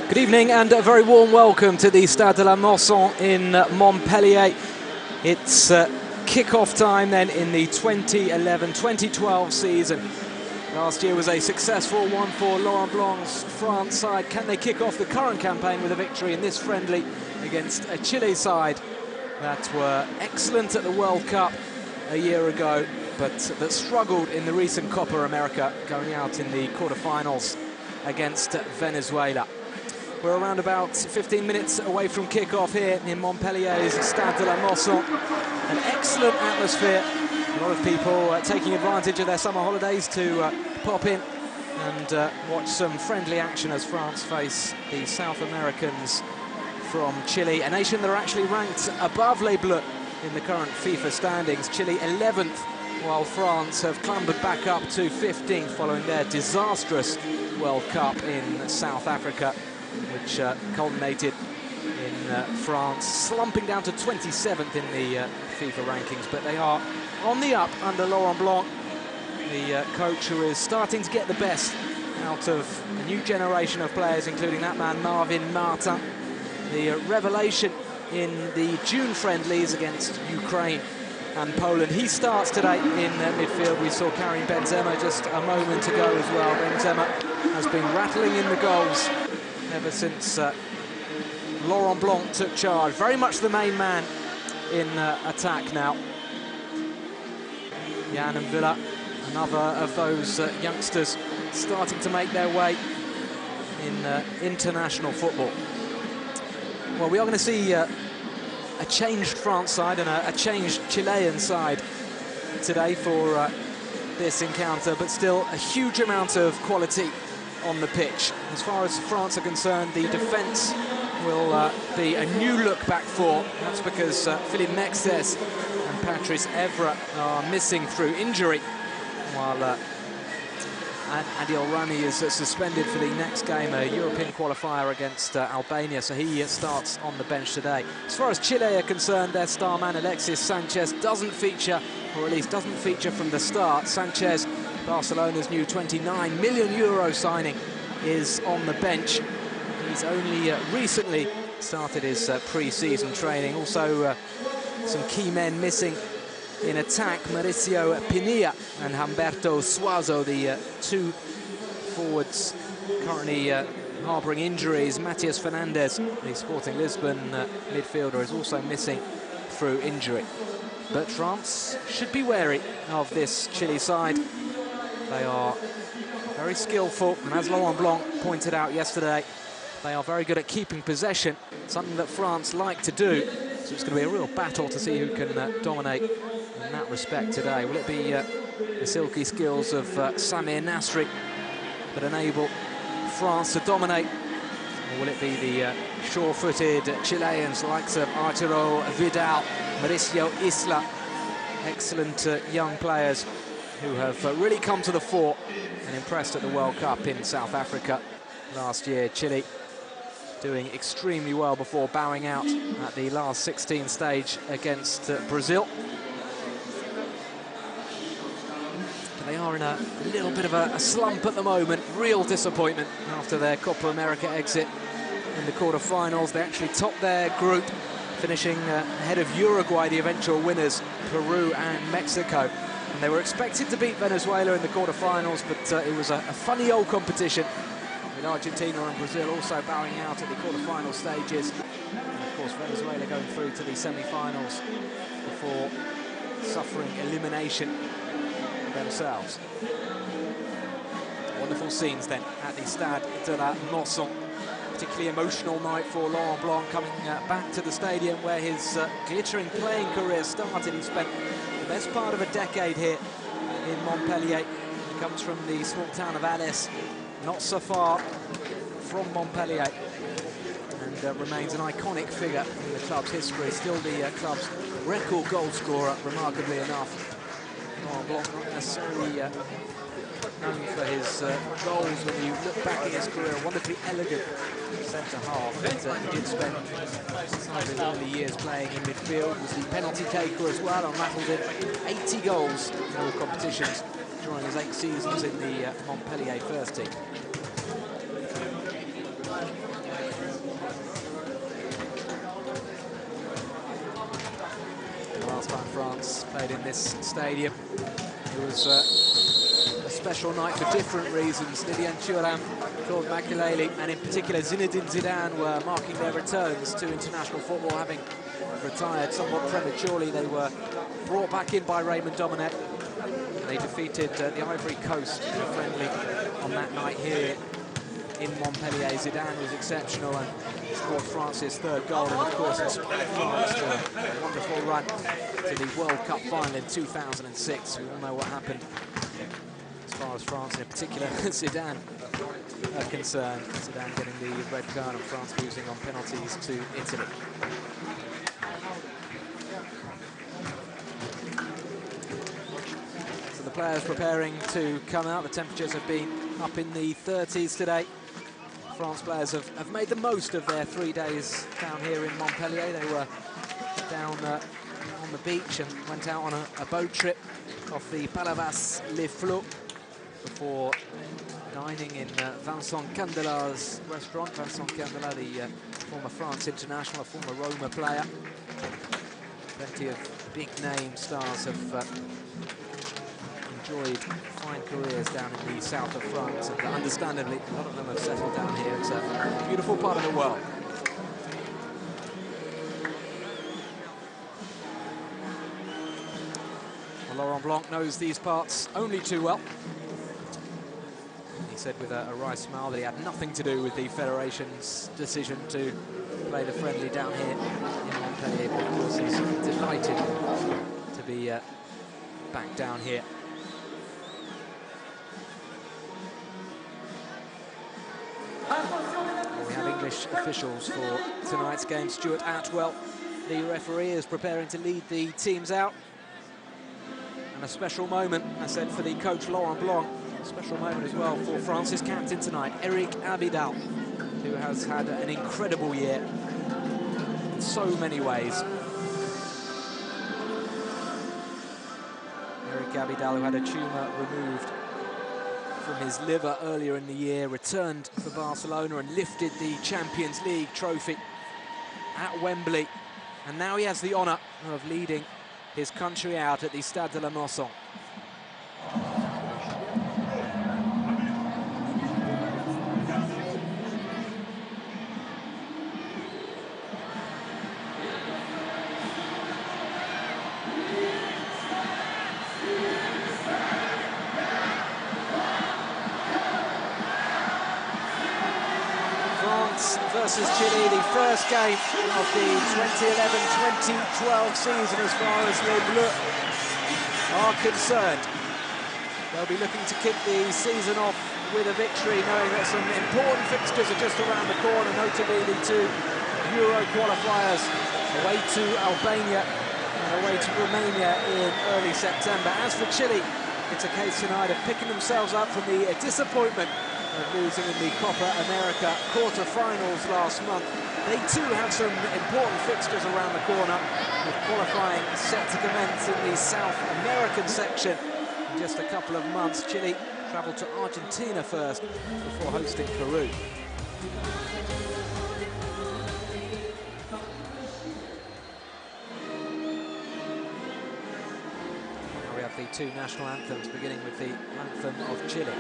Good evening and a very warm welcome to the Stade de la Mosson in Montpellier. It's kick-off time then in the 2011-2012 season. Last year was a successful one for Laurent Blanc's France side. Can they kick off the current campaign with a victory in this friendly against a Chile side that were excellent at the World Cup a year ago, but that struggled in the recent Copa America, going out in the quarterfinals against Venezuela. We're around about 15 minutes away from kick-off here in Montpellier's Stade de la Mosson. An excellent atmosphere. A lot of people taking advantage of their summer holidays to pop in and watch some friendly action as France face the South Americans from Chile, a nation that are actually ranked above Les Bleus in the current FIFA standings. Chile 11th, while France have clambered back up to 15th following their disastrous World Cup in South Africa, which culminated in France slumping down to 27th in the FIFA rankings. But they are on the up under Laurent Blanc, the coach who is starting to get the best out of a new generation of players, including that man Marvin Martin, the revelation in the June friendlies against Ukraine and Poland. He starts today in midfield. We saw Karim Benzema just a moment ago as well. Benzema has been rattling in the goals ever since Laurent Blanc took charge. Very much the main man in attack now. Jan and Villa, another of those youngsters starting to make their way in international football. Well, we are going to see a changed France side and a changed Chilean side today for this encounter, but still a huge amount of quality on the pitch. As far as France are concerned, the defence will be a new look back four. That's because Philippe Mexes and Patrice Evra are missing through injury, while Adil Rami is suspended for the next game, a European qualifier against Albania, so he starts on the bench today. As far as Chile are concerned, their star man Alexis Sanchez doesn't feature, or at least doesn't feature from the start. Sanchez, Barcelona's new €29 million signing, is on the bench. He's only recently started his pre-season training. Also some key men missing in attack, Mauricio Pinilla and Humberto Suazo, the two forwards currently harbouring injuries. Matias Fernandez, the Sporting Lisbon midfielder, is also missing through injury. But France should be wary of this Chile side. They are very skillful, and as Laurent Blanc pointed out yesterday, they are very good at keeping possession, something that France like to do. So it's going to be a real battle to see who can dominate in that respect today. Will it be the silky skills of Samir Nasri that enable France to dominate? Or will it be the sure-footed Chileans, likes of Arturo Vidal, Mauricio Isla, excellent young players who have really come to the fore and impressed at the World Cup in South Africa last year. Chile doing extremely well before bowing out at the last 16 stage against Brazil. But they are in a little bit of a slump at the moment, real disappointment after their Copa America exit in the quarterfinals. They actually topped their group, finishing ahead of Uruguay, the eventual winners, Peru and Mexico. And they were expected to beat Venezuela in the quarterfinals, but it was a funny old competition, with Argentina and Brazil also bowing out at the quarterfinal stages. And of course, Venezuela going through to the semi-finals before suffering elimination themselves. Wonderful scenes then at the Stade de la Mosson. Particularly emotional night for Laurent Blanc, coming back to the stadium where his glittering playing career started. He spent the best part of a decade here in Montpellier. He comes from the small town of Alès, not so far from Montpellier, and remains an iconic figure in the club's history. Still the club's record goal scorer, remarkably enough. Laurent Blanc not necessarily known for his goals when you look back at his career. Wonderfully elegant centre-half, but he did spend some of his early years playing in midfield, was the penalty taker as well, and rattled in 80 goals in all competitions during his 8 seasons in the Montpellier first team. played in this stadium. It was a special night for different reasons. Lilian Thuram, Claude Makelele, and in particular Zinedine Zidane were marking their returns to international football, having retired somewhat prematurely. They were brought back in by Raymond Domenech. They defeated the Ivory Coast in a friendly on that night here in Montpellier. Zidane was exceptional and scored France's third goal, and of course inspired France to a wonderful run to the World Cup final in 2006. We all know what happened as far as France, and in particular Zidane, are concerned. Zidane getting the red card and France losing on penalties to Italy. So the players preparing to come out. The temperatures have been up in the 30s today. France players have made the most of their 3 days down here in Montpellier. They were down on the beach and went out on a boat trip off the Palavas-les Flots before dining in Vincent Candela's restaurant. Vincent Candela, the former France international, a former Roma player. Plenty of big name stars have enjoyed fine careers down in the south of France, and understandably a lot of them have settled down here. It's a beautiful part of the world. Well, Laurent Blanc knows these parts only too well. He said with a wry smile that he had nothing to do with the Federation's decision to play the friendly down here in Montpellier, but of course he's delighted to be back down here. We have English officials for tonight's game. Stuart Atwell, the referee, is preparing to lead the teams out. And a special moment, I said, for the coach Laurent Blanc. A special moment as well for France's captain tonight, Eric Abidal, who has had an incredible year in so many ways. Eric Abidal, who had a tumour removed from his liver earlier in the year, returned for Barcelona and lifted the Champions League trophy at Wembley. And now he has the honour of leading his country out at the Stade de la Mosson. Versus Chile, the first game of the 2011-2012 season as far as Les Bleus are concerned. They'll be looking to kick the season off with a victory, knowing that some important fixtures are just around the corner, notably the two Euro qualifiers away to Albania and away to Romania in early September. As for Chile, it's a case tonight of picking themselves up from the disappointment of losing in the Copa America quarter-finals last month. They too have some important fixtures around the corner, with qualifying set to commence in the South American section in just a couple of months. Chile travel to Argentina first before hosting Peru. Now we have the two national anthems, beginning with the anthem of Chile.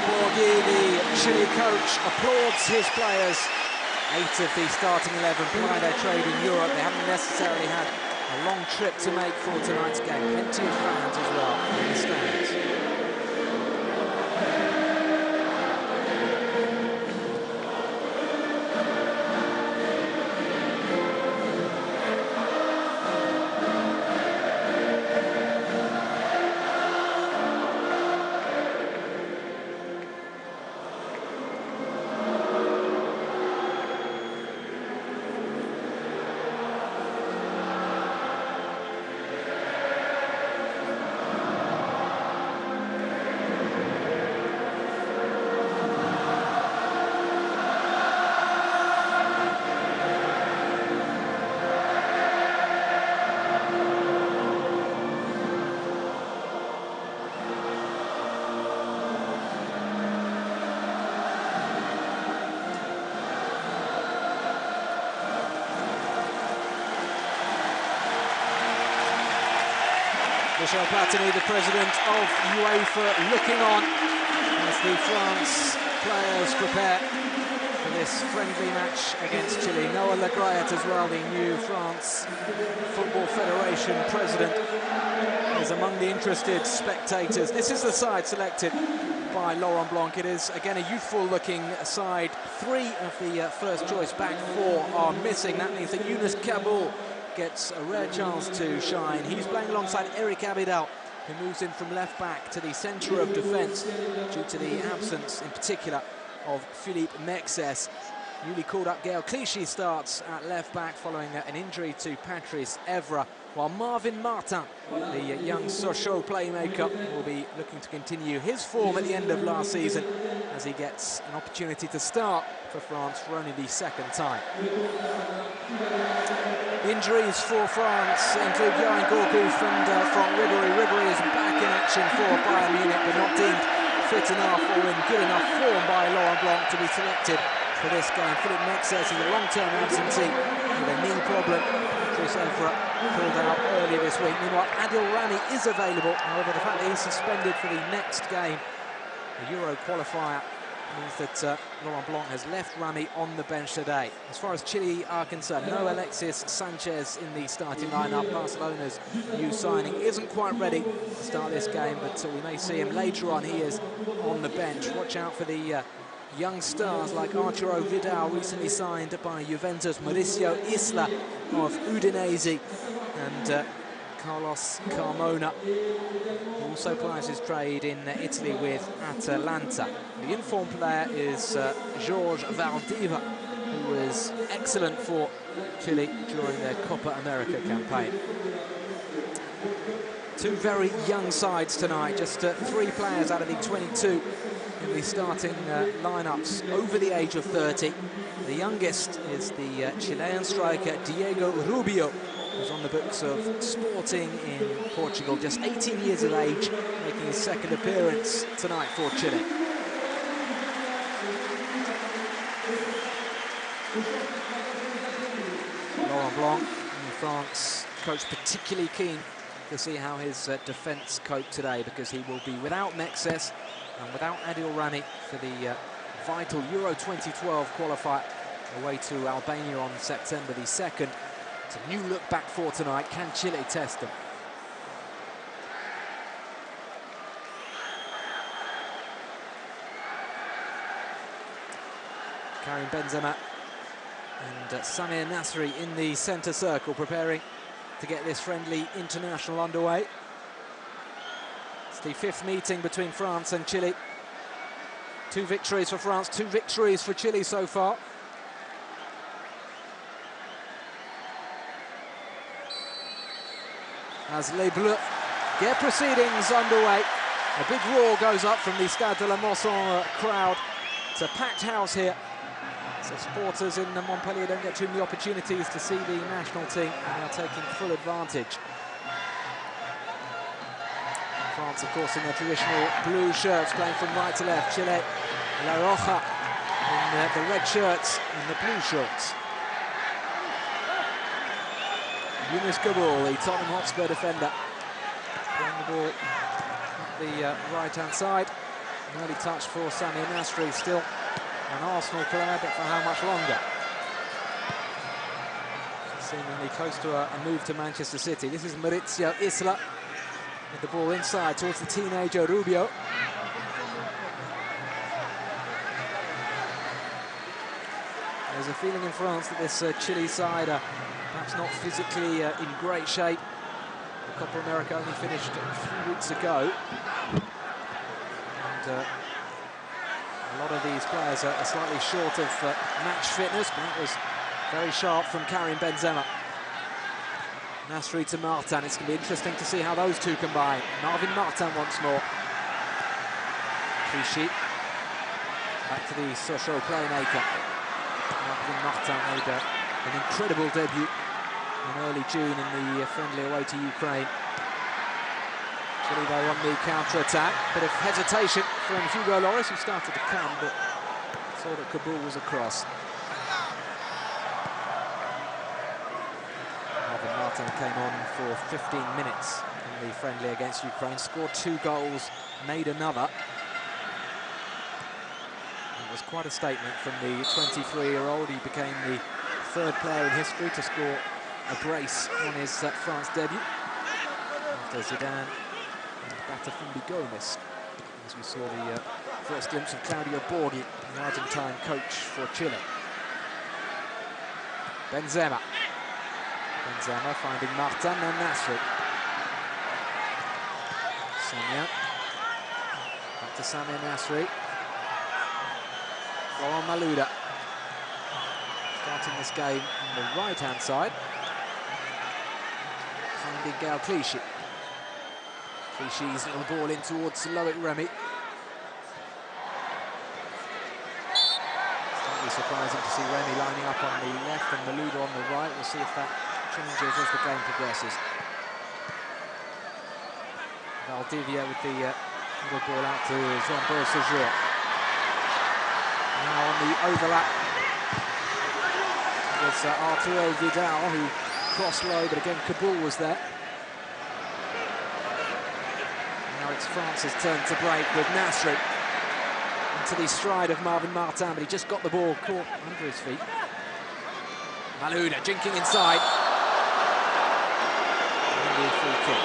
Borghi, the Chile coach, applauds his players. 8 of the starting 11 ply their trade in Europe. They haven't necessarily had a long trip to make for tonight's game. Plenty of fans as well in the stands. Michel Platini, the president of UEFA, looking on as the France players prepare for this friendly match against Chile. Noah Le Graët as well, the new France Football Federation president, is among the interested spectators. This is the side selected by Laurent Blanc. It is, again, a youthful-looking side. 3 of the first-choice back 4 are missing. That means that Younes Kaboul gets a rare chance to shine. He's playing alongside Eric Abidal, who moves in from left-back to the centre of defence due to the absence, in particular, of Philippe Mexes. Newly called up Gaël Clichy starts at left-back following an injury to Patrice Evra, while Marvin Martin, the young Sochaux playmaker, will be looking to continue his form at the end of last season as he gets an opportunity to start for France for only the 2nd time. Injuries for France include Johan Gourcuff and Franck Ribéry. Ribéry is back in action for Bayern Munich, but not deemed fit enough or in good enough form by Laurent Blanc to be selected for this game. Philippe Mexes is a long-term absentee with a knee problem. Patrice Evra pulled out earlier this week. Meanwhile, Adil Rami is available. However, the fact that he's suspended for the next game, the Euro qualifier, means that Laurent Blanc has left Rami on the bench today. As far as Chile are concerned, no Alexis Sanchez in the starting lineup. Barcelona's new signing isn't quite ready to start this game, but we may see him later on. He is on the bench. Watch out for the young stars like Arturo Vidal, recently signed by Juventus, Mauricio Isla of Udinese, and Carlos Carmona, who also plies his trade in Italy with Atalanta. The informed player is Jorge Valdivia, who was excellent for Chile during their Copa America campaign. 2 very young sides tonight, just 3 players out of the 22 in the starting lineups over the age of 30. The youngest is the Chilean striker Diego Rubio, who's on the books of Sporting in Portugal, just 18 years of age, making his 2nd appearance tonight for Chile. Laurent Blanc, in France, coach, particularly keen to see how his defence cope today, because he will be without Mexes and without Adil Rami for the vital Euro 2012 qualifier away to Albania on September the 2nd. It's a new look back for tonight. Can Chile test them? Karim Benzema and Samir Nasri in the centre circle, preparing to get this friendly international underway. It's the 5th meeting between France and Chile. 2 victories for France, 2 victories for Chile so far. As Les Bleus get proceedings underway, a big roar goes up from the Stade de la Mosson crowd. It's a packed house here, so supporters in Montpellier don't get too many opportunities to see the national team, and they are taking full advantage. France, of course, in their traditional blue shirts, playing from right to left. Chile, La Roja in the red shirts and the blue shorts. Younes Kaboul, the Tottenham Hotspur defender, playing the ball at the right-hand side. An early touch for Sami Nasri, still an Arsenal player, but for how much longer? Seemingly close to a move to Manchester City. This is Maurizio Isla with the ball inside towards the teenager Rubio. There's a feeling in France that this Chile side are perhaps not physically in great shape. The Copa America only finished a few weeks ago. And a lot of these players are slightly short of match fitness, but that was very sharp from Karim Benzema. Nasri to Martin. It's going to be interesting to see how those two combine. Marvin Martin once more. Clichy. Back to the Sochaux playmaker. Marvin Martin made an incredible debut in early June in the friendly away to Ukraine. Chile, though, on the counter-attack. Bit of hesitation from Hugo Lloris, who started to come, but saw that Kabul was across. Marvin Martin came on for 15 minutes in the friendly against Ukraine, scored 2 goals, made another. It was quite a statement from the 23-year-old. He became the 3rd player in history to score a brace on his France debut, after Zidane and Batafumbi Gomes, as we saw the first glimpse of Claudio Borghi, the Argentine coach for Chile. Benzema finding Martin and Nasri. Samia. Back to Samia Nasri. Laurent Malouda. Starting this game on the right-hand side. Finding Gael Clichy. Clichy's little ball in towards Loic Remy. Slightly surprising to see Remy lining up on the left and Malouda on the right. We'll see if that changes as the game progresses. Valdivia with the little ball out to Jean-Paul Séjour. Now on the overlap was Arturo Vidal, who crossed low, but again Kabul was there. Now it's France's turn to break with Nasri into the stride of Marvin Martin, but he just got the ball caught under his feet. Malouda jinking inside. And a free kick.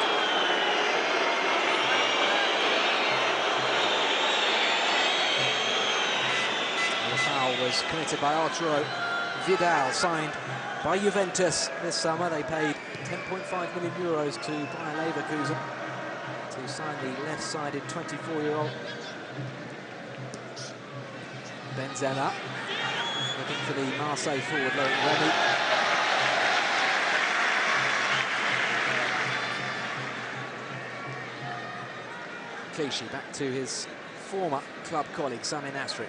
The foul was committed by Arturo Vidal, signed by Juventus this summer. They paid 10.5 million euros to Bayer Leverkusen to sign the left-sided 24-year-old. Benzema looking for the Marseille forward, Loic Remy. Clichy back to his former club colleague, Sami Nasri.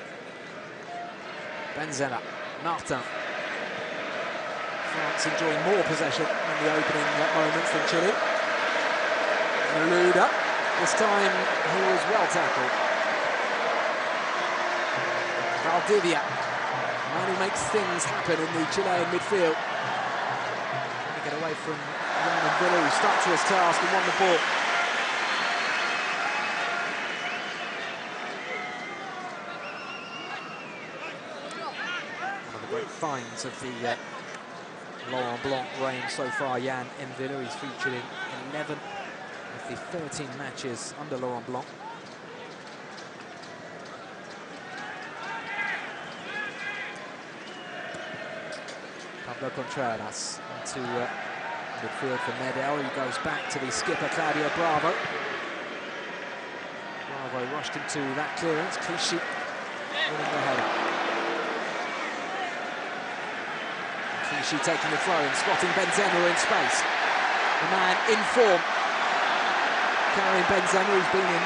Benzema, Martin. France enjoying more possession in the opening moments than Chile. Malouda, this time he was well tackled. Valdivia, man who makes things happen in the Chilean midfield. Trying to get away from Roman Villa, who stuck to his task and won the ball. One of the great finds of the Laurent Blanc reign so far, Yann M'Vila. He's featured in 11 of the 13 matches under Laurent Blanc. Pablo Contreras into midfield for Medel. He goes back to the skipper, Claudio Bravo. Bravo rushed into that clearance. Clichy winning the header. Clichy taking the throw and spotting Benzema in space. The man in form. Karim Benzema, who's been in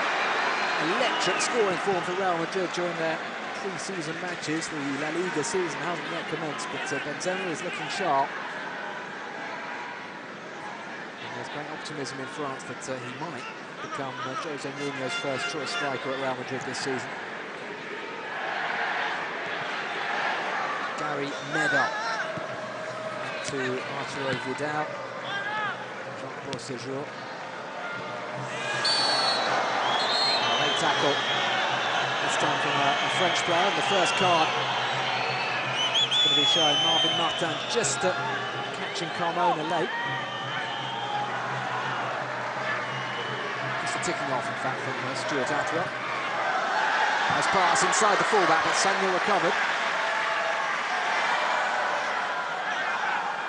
electric scoring form for Real Madrid during their pre-season matches. The La Liga season hasn't yet commenced, but Benzema is looking sharp. And there's great optimism in France that he might become Jose Mourinho's first choice striker at Real Madrid this season. Gary Medel to Arturo Vidal. Jean-Paul Séjour. Late tackle This time from a French player, and the first card. It's going to be showing Marvin Martin just catching Carmona late. Just a ticking off, in fact, from Stuart Atwell. Nice pass inside the fullback, but Sanya recovered.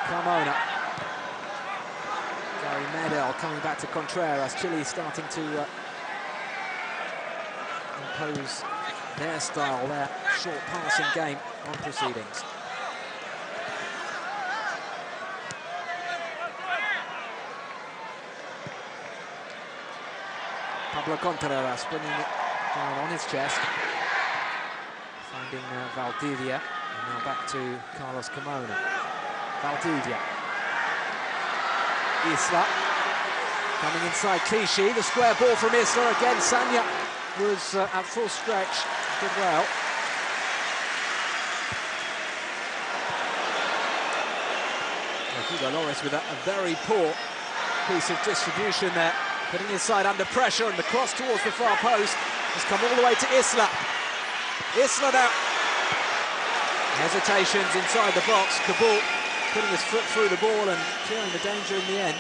Carmona. Gary Medel coming back to Contreras. Chile starting to impose their style, their short passing game on proceedings. Pablo Contreras bringing it down on his chest, finding Valdivia, and now back to Carlos Carmona. Valdivia. Isla coming inside Clichy, the square ball from Isla again. Sanya was at full stretch, did well. Hugo Loris with a very poor piece of distribution there, putting his side under pressure, and the cross towards the far post has come all the way to Isla. Isla now. Hesitations inside the box. Kabul putting his foot through the ball and clearing the danger in the end.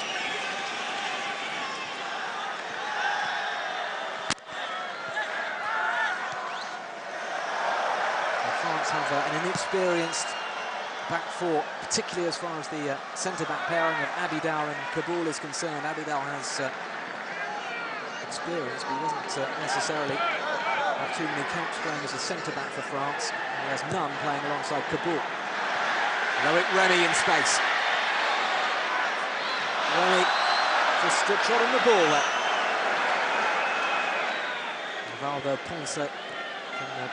France have an inexperienced back four, particularly as far as the centre-back pairing of Abidal and Kabul is concerned. Abidal has experience, but he doesn't necessarily have too many caps playing as a centre-back for France. He has none playing alongside Kabul. Loic Remy in space. Remy just trotting the ball there. Valdo Ponce can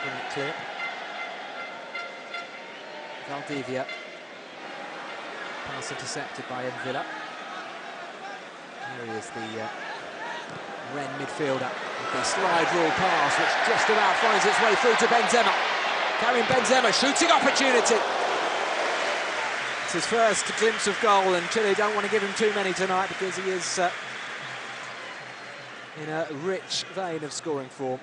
bring it clear. Valdivia. Pass intercepted by Envilla. Here he is, the Ren midfielder. With the slide rule pass, which just about finds its way through to Benzema. Karim Benzema, shooting opportunity. It's his first glimpse of goal, and Chile don't want to give him too many tonight because he is in a rich vein of scoring form.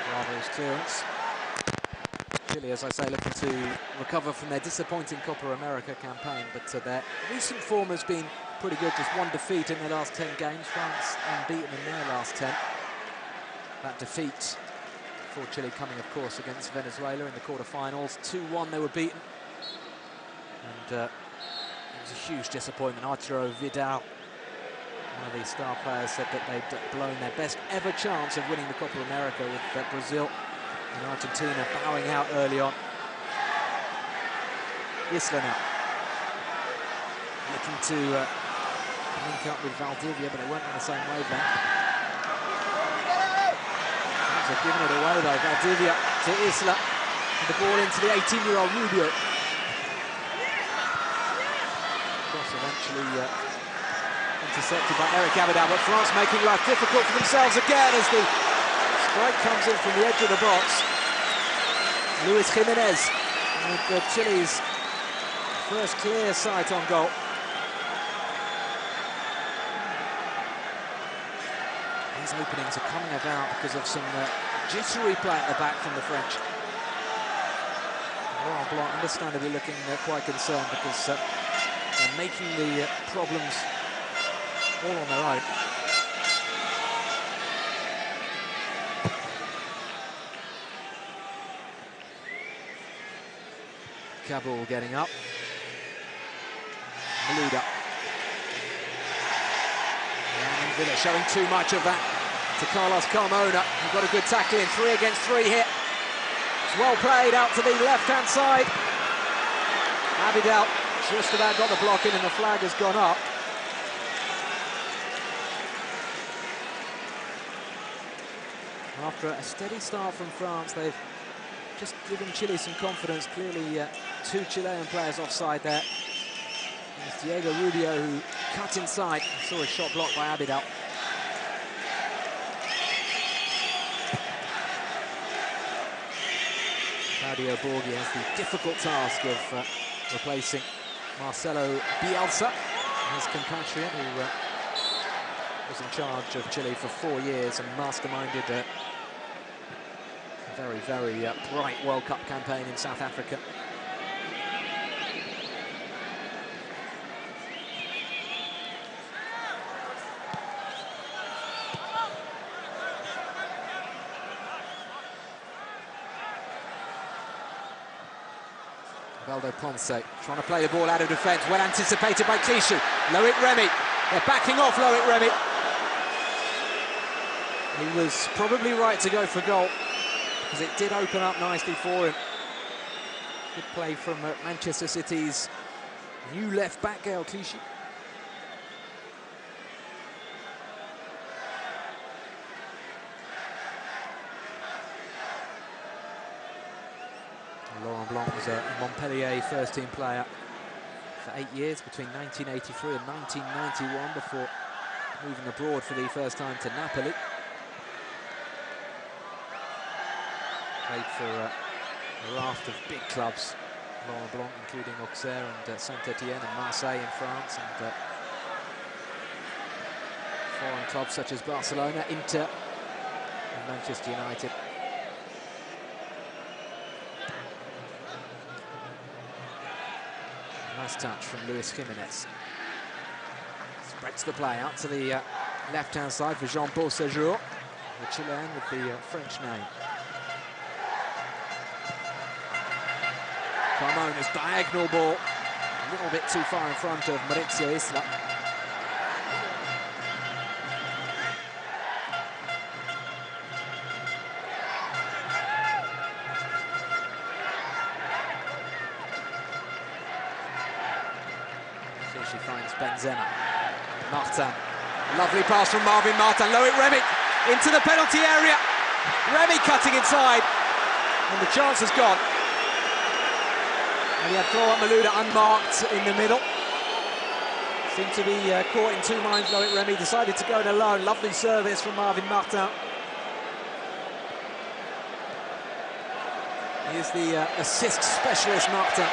Bravo's clearance. Chile, as I say, looking to recover from their disappointing Copa America campaign, but their recent form has been pretty good. Just one defeat in their last 10 games. France unbeaten in their last 10. That defeat for Chile coming, of course, against Venezuela in the quarter-finals. 2-1 they were beaten. And it was a huge disappointment. Arturo Vidal, one of the star players, said that they'd blown their best ever chance of winning the Copa America with Brazil and Argentina bowing out early on. Isla now. Looking to link up with Valdivia, but they weren't on the same wavelength. They've given it away though. Valdivia to Isla. And the ball into the 18-year-old Rubio. Cross eventually intercepted by Eric Abidal, but France making life difficult for themselves again as the strike comes in from the edge of the box. Luis Jimenez with Chile's first clear sight on goal. These openings are coming about because of some jittery play at the back from the French. Laurent Blanc understandably looking quite concerned because they're making the problems all on their own. Kabul getting up. Malouda. And Villa showing too much of that to Carlos Carmona, who got a good tackle in. 3 against 3 here. It's well played out to the left-hand side. Abidal just about got the block in, and the flag has gone up. After a steady start from France, they've just given Chile some confidence. Clearly, 2 Chilean players offside there. It's Diego Rubio who cut inside. Saw a shot blocked by Abidal. Claudio Borghi has the difficult task of replacing Marcelo Bielsa, his compatriot, who was in charge of Chile for 4 years and masterminded a very, very bright World Cup campaign in South Africa. Valdo Ponce trying to play the ball out of defence, well anticipated by Clichy. Loic Remy, they're backing off Loic Remy. He was probably right to go for goal, because it did open up nicely for him. Good play from Manchester City's new left-back, Gaël Clichy. Laurent Blanc was a Montpellier first-team player for 8 years, between 1983 and 1991, before moving abroad for the first time to Napoli. Played for a raft of big clubs, Laurent Blanc, including Auxerre and Saint-Etienne and Marseille in France, and foreign clubs such as Barcelona, Inter and Manchester United. Nice touch from Luis Jimenez. Spreads the play out to the left-hand side for Jean-Paul Séjour, the Chilean with the French name. Carmona's diagonal ball, a little bit too far in front of Maurizio Isla. She finds Benzema. Martin. Lovely pass from Marvin Martin. Loic Remy into the penalty area. Remy cutting inside, and the chance has gone. And he had Florent Malouda unmarked in the middle. Seemed to be caught in two minds. Loic Remy decided to go it alone. Lovely service from Marvin Martin. He is the assist specialist, Martin,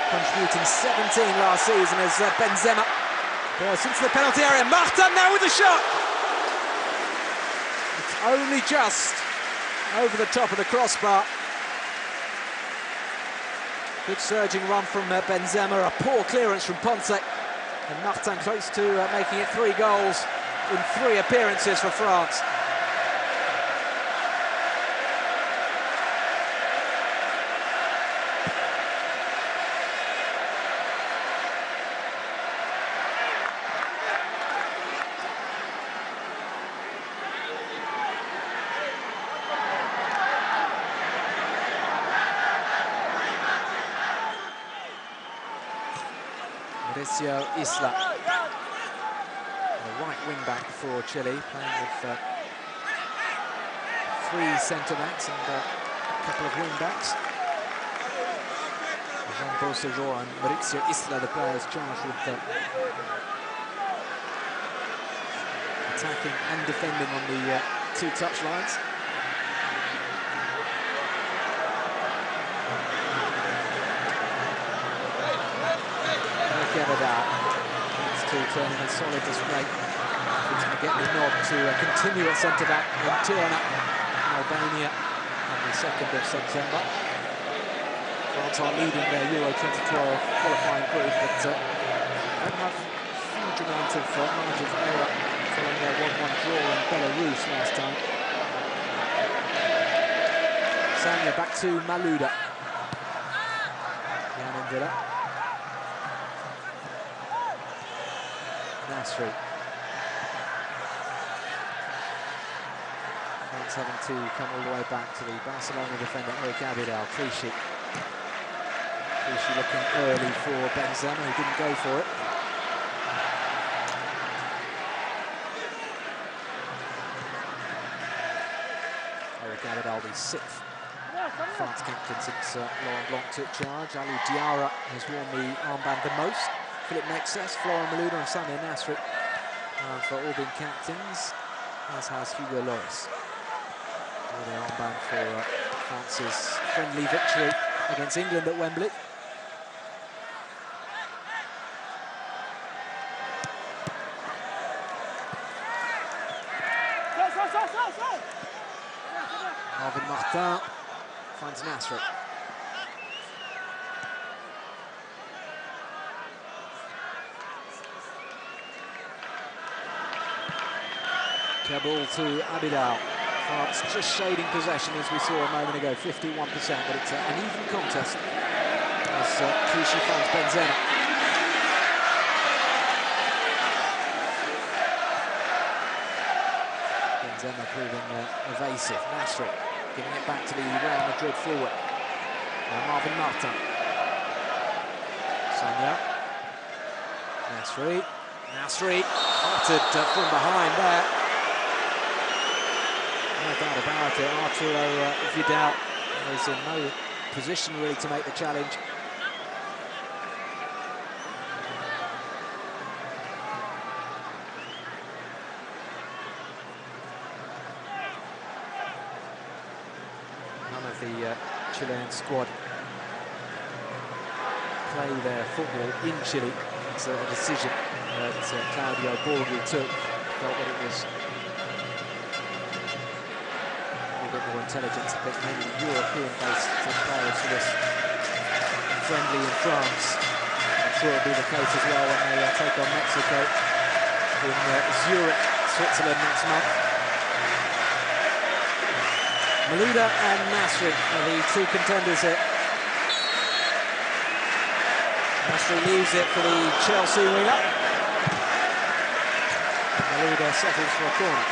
contributing 17 last season as Benzema bursts into the penalty area. Martin now with a shot. It's only just over the top of the crossbar. Good surging run from Benzema, a poor clearance from Ponce, and Martin close to making it 3 goals in 3 appearances for France. Mauricio Isla, the right wing-back for Chile, playing with 3 centre-backs and a couple of wing-backs. Jean-Paul Séjour and Mauricio Isla, the players charged with attacking and defending on the 2 touchlines. Needs to turn in a solid display. He's going to get the nod to continue at centre-back in Tirana, Albania, on the 2nd of September. France are leading their Euro 2012 qualifying group, but don't have a huge amount of margin for error following their 1-1 draw in Belarus last time. Sanya back to Malouda. Yann Ndila. Nasri. France having to come all the way back to the Barcelona defender Eric Abidal. Clichy. Clichy looking early for Benzema, who didn't go for it. Eric Abidal, the 6th France captain since Laurent Blanc took charge. Alou Diarra has worn the armband the most. Philippe Mexes, Florent Malouda and Samir Nasri for all being captains, as has Hugo Lloris. All the armband for France's friendly victory against England at Wembley. Marvin Martin finds Nasri. Kabul to Abidal. France just shading possession as we saw a moment ago, 51%, but it's an even contest as Clichy finds Benzema. Benzema proving evasive. Nasri giving it back to the Real Madrid forward. Now Marvin Martin. Sonia. Nasri spotted from behind there. No doubt about it. Arturo Vidal is in no position really to make the challenge. None of the Chilean squad play their football in Chile. It's a decision that Claudio Borghi took. Felt that it was a bit more intelligent to pick mainly European-based players for this friendly in France. I'm sure it'll be the case as well when they take on Mexico in Zurich, Switzerland next month. Malouda and Nasri are the two contenders here. Nasri leaves it for the Chelsea winger. Malouda settles for a corner.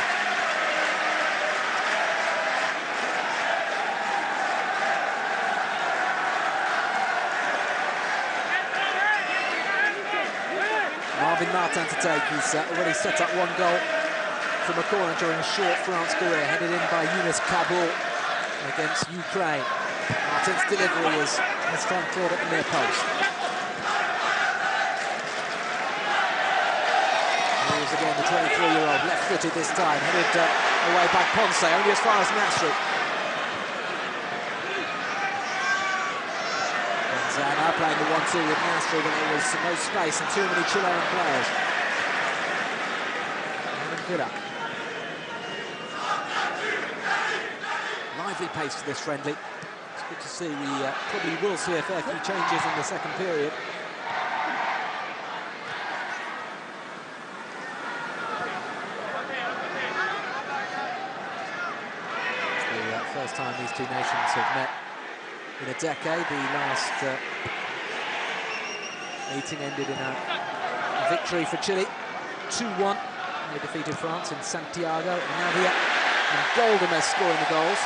Marvin Martin to take. He's already set up one goal from a corner during a short France career, headed in by Younes Kaboul against Ukraine. Martin's delivery is this time caught at the near post. Here's again the 23-year-old, left-footed this time, headed away by Ponce, only as far as Nasri. Now playing the 1-2 with Nasri, but there was no space and too many Chilean players. Good up. Lively pace to this friendly. It's good to see. We probably will see a fair few changes in the second period. It's the first time these two nations have met in a decade. The last meeting ended in a victory for Chile, 2-1. They defeated France in Santiago, Navia and Goldemes scoring the goals.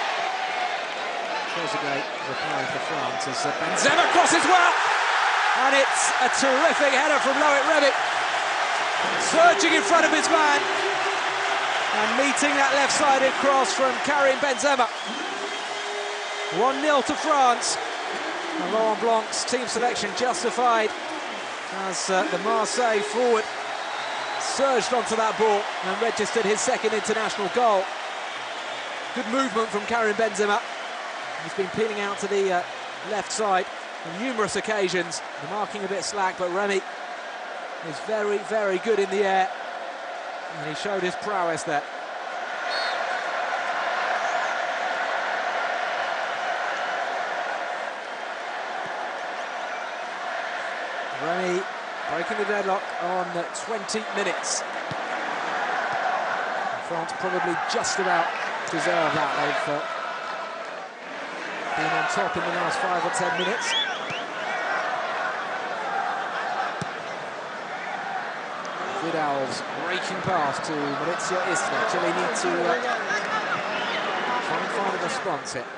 Trezeguet replying for France as Benzema crosses well, and it's a terrific header from Loic Rebic, surging in front of his man and meeting that left-sided cross from Karim Benzema. 1-0 to France, and Laurent Blanc's team selection justified as the Marseille forward surged onto that ball and registered his second international goal. Good movement from Karim Benzema. He's been peeling out to the left side on numerous occasions. The marking a bit slack, but Remy is very, very good in the air, and he showed his prowess there. Remy breaking the deadlock on 20 minutes. France probably just about deserve that. They've been on top in the last 5 or 10 minutes. Vidal's raking pass to Maurizio Isla. Chile need to try and find a response here.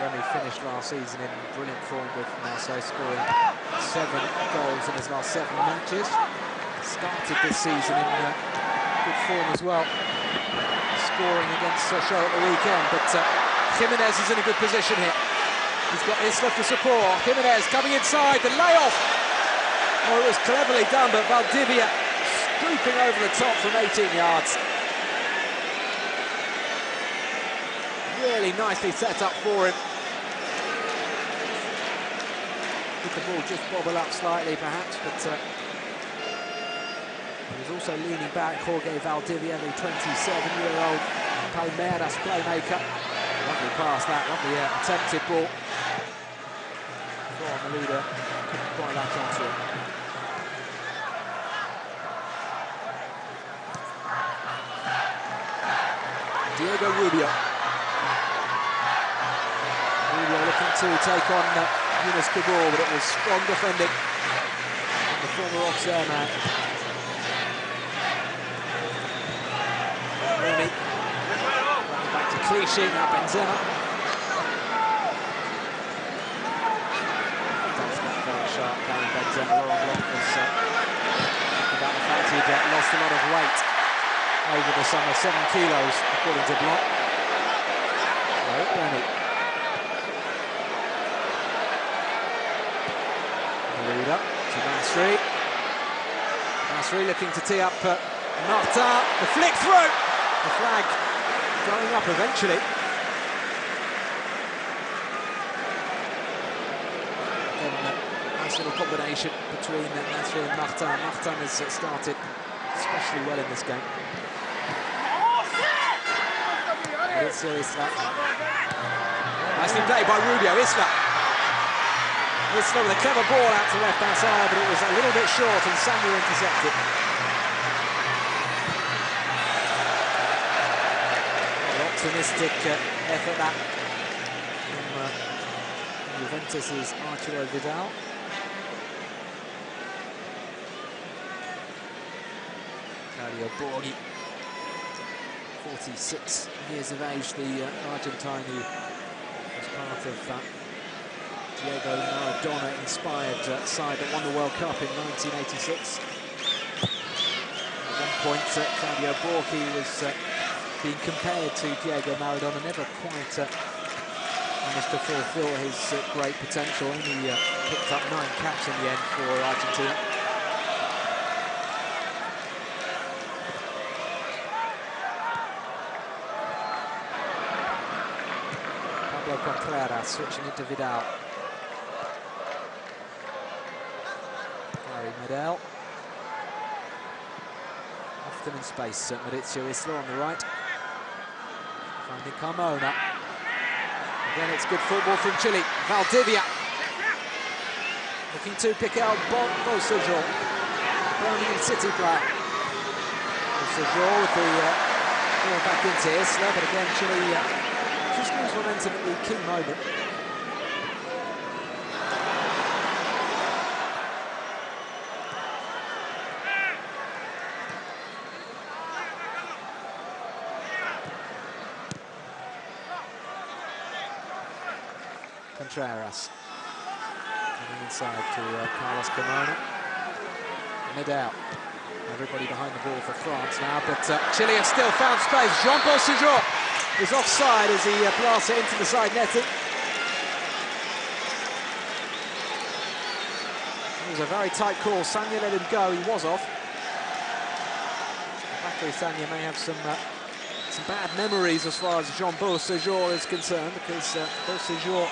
Remy finished last season in brilliant form with Marseille, scoring 7 goals in his last 7 matches. Started this season in good form as well, scoring against Sochaux at the weekend, but Jimenez is in a good position here. He's got Isla for support. Jimenez coming inside, the layoff. Oh, it was cleverly done, but Valdivia scooping over the top from 18 yards. Really nicely set up for him. Did the ball just bobble up slightly, perhaps, but he was also leaning back. Jorge Valdivia, the 27-year-old Palmeiras playmaker. Lovely pass, that lovely attempted ball. Maluda couldn't quite latch onto it. Diego Rubio. Rubio looking to take on Yunus Kabul, but it was strong defending from the former Auxerre man. Remy running back to Clichy, now Benzema. That's not very sharp, Karim Benzema. Laurent Blanc was about the fact he'd lost a lot of weight over the summer, 7 kilos, according to Blanc. Remy. Maluda to Masri. Masri looking to tee up Martin. The flick through. The flag going up eventually. Again, nice little combination between Masri and Martin. Martin has started especially well in this game. Isla. Nicely played by Rubio. Isla with a clever ball out to left-hand side, but it was a little bit short and Samuel intercepted. An optimistic effort that from Juventus' Arturo Vidal. Claudio Borghi, 46 years of age, the Argentine who was part of that Diego Maradona-inspired side that won the World Cup in 1986. At one point, Claudio Borghi was being compared to Diego Maradona, never quite managed to fulfill his great potential. Only picked up 9 caps in the end for Argentina. Contreras switching into Vidal. Gary Medel. Often in space, Maurizio Isla on the right. Finding Carmona. Again, it's good football from Chile. Valdivia. Looking to pick out Beausejour. Birmingham City player. Beausejour with the ball back into Isla, but again, Chile just lose momentum at the key moment. Contreras coming inside to Carlos Carmona. Medel. Everybody behind the ball for France now, but Chile have still found space. Jean Beausejour is offside as he blasts it into the side netting. It was a very tight call. Sagna let him go. He was off. Bakary Sagna may have some bad memories as far as Jean Beausejour is concerned, because Beausejour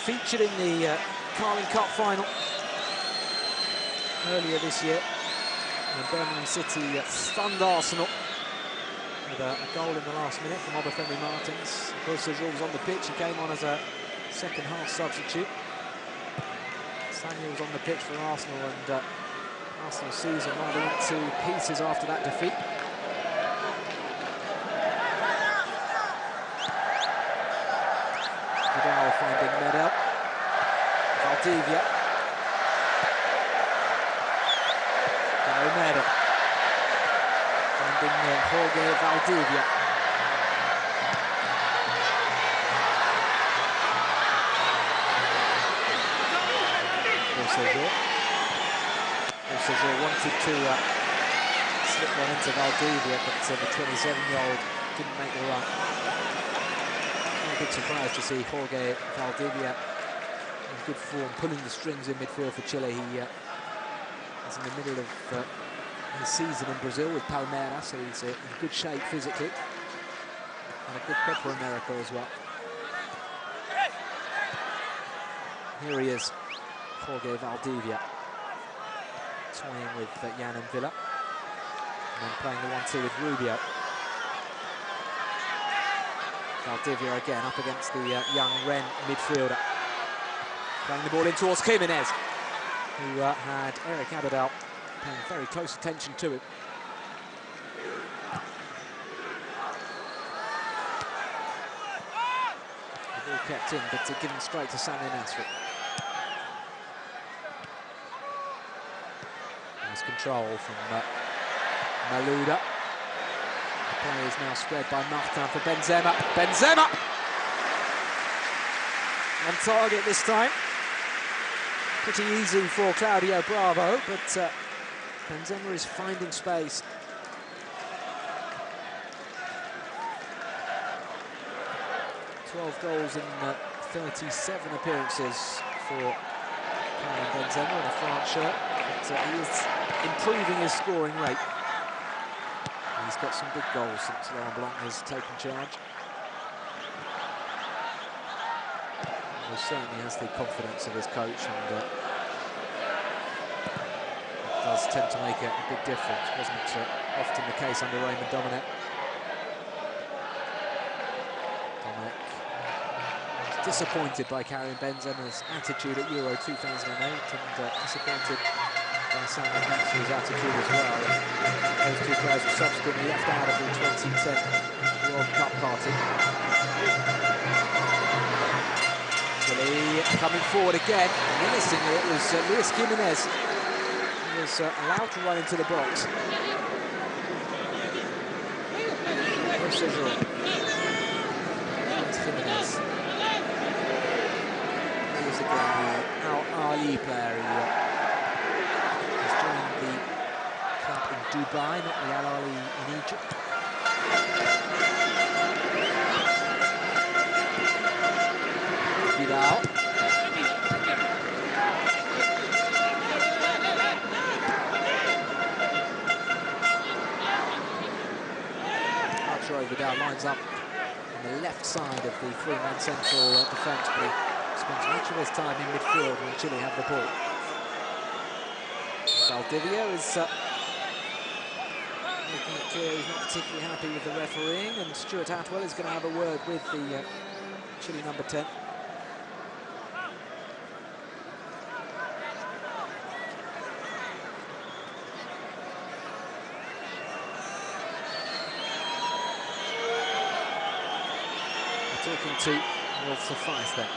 featured in the Carling Cup final earlier this year when Birmingham City stunned Arsenal with a goal in the last minute from Obafemi Martins. Beausejour was on the pitch. He came on as a second-half substitute. Samuel was on the pitch for Arsenal, and Arsenal's season rather went to pieces after that defeat. Vidal finding Medel. Valdivia. Gary Medel. Finding Jorge Valdivia. Beausejour wanted to slip one into Valdivia, but the 27-year-old didn't make the run. A big surprise to see Jorge Valdivia in good form, pulling the strings in midfield for Chile. He is in the middle of his season in Brazil with Palmeiras, so he's in good shape physically. And a good Copa America as well. Here he is, Jorge Valdivia, toying with Jan and Villa. And then playing the 1-2 with Rubio. Valdivia again up against the young Ren midfielder. Playing the ball in towards Jimenez, who had Eric Abidal paying very close attention to him. The ball kept in, but given straight to Sami Nasri. Nice control from Malouda. The play is now spread by Martin for Benzema. Benzema! On target this time. Pretty easy for Claudio Bravo, but Benzema is finding space. Goals in 37 appearances for Karim Benzema in a France shirt, but he is improving his scoring rate. He's got some big goals since Laurent Blanc has taken charge. He certainly has the confidence of his coach, and it does tend to make a big difference. Wasn't often the case under Raymond Domenech. Disappointed by Karim Benzema's attitude at Euro 2008, and disappointed by Sami Nasri's attitude as well. Those two players were subsequently left out of the 2010 World Cup party. Chile coming forward again, and menacingly it was Luis Jimenez who was allowed to run into the box. Jimenez. The Al-Ali player who has joined the club in Dubai, not the Al-Ali in Egypt. Vidal. Arturo Vidal lines up on the left side of the three-man central defence, but he spends much of his time in midfield when Chile have the ball. Valdivia is making it clear he's not particularly happy with the refereeing, and Stuart Atwell is going to have a word with the Chile number 10. Talking to will suffice then.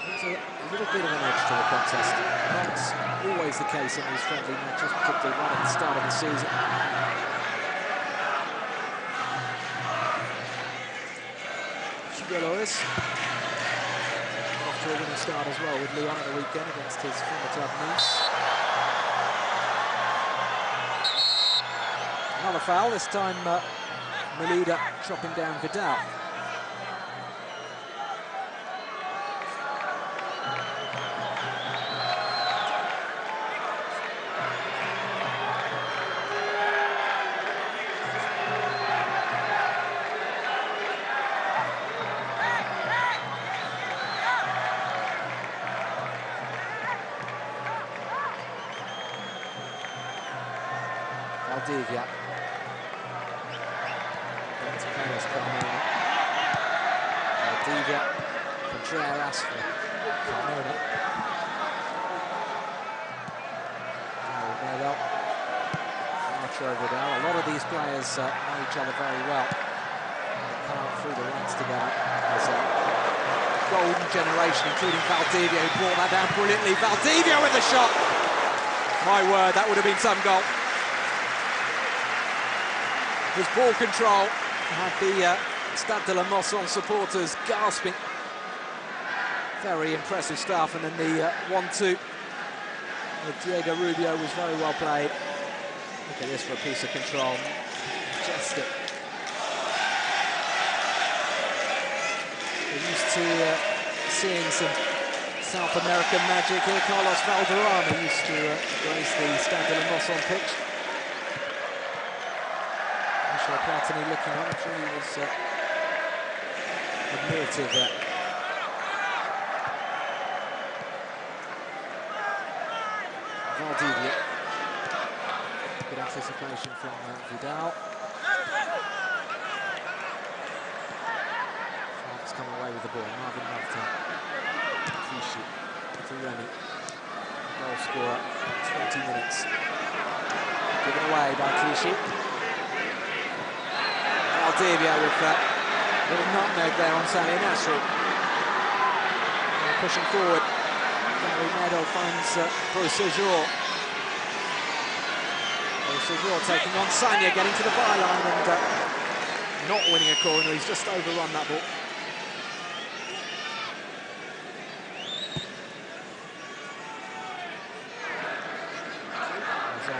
There's a little bit of an edge to the contest. That's always the case in these friendly matches, particularly right at the start of the season. Hugo Lloris off to a winning start as well with Lyon at the weekend against his former club Nice. Another foul, this time Malouda chopping down Vidal. Valdivia. Valdivia, Contreras for Carmona. Arturo Vidal. A lot of these players know each other very well. They come up through the ranks together. There's a golden generation, including Valdivia, who brought that down brilliantly. Valdivia with the shot. My word, that would have been some goal. His ball control had the Stade de la Mosson supporters gasping. Very impressive stuff, and then the 1-2 with Diego Rubio was very well played. Look at this for a piece of control. Majestic. We're used to seeing some South American magic here. Carlos Valderrama used to grace the Stade de la Moss on pitch. Michel Platini looking on. I'm sure he was admirative there. Valdivia. Good anticipation from Vidal. France come away with the ball. Marvin Martin. Clichy to Remy. Goal scorer, 20 minutes. Given away by Clichy. Valdivia with that little nutmeg there on Sally Nasri. Pushing forward. Gary Meadow finds Beausejour. Beausejour taking on Sagna, getting to the byline and not winning a corner. He's just overrun that ball.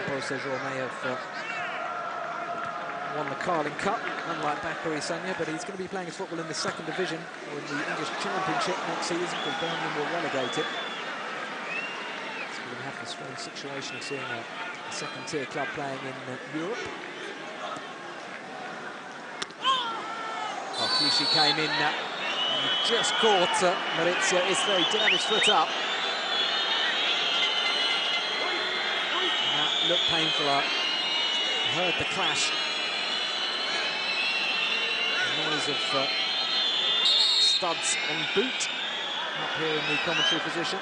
Beausejour may have won the Carling Cup, unlike Bakary Sagna, but he's going to be playing his football in the second division or in the English Championship next season because Birmingham will relegate it. So we're going to have the strange situation of seeing a second-tier club playing in Europe. Oh, Clichy came in and he just caught, but it's there. He did have his foot up. Looked painful. I heard the clash. The noise of studs on boot up here in the commentary position.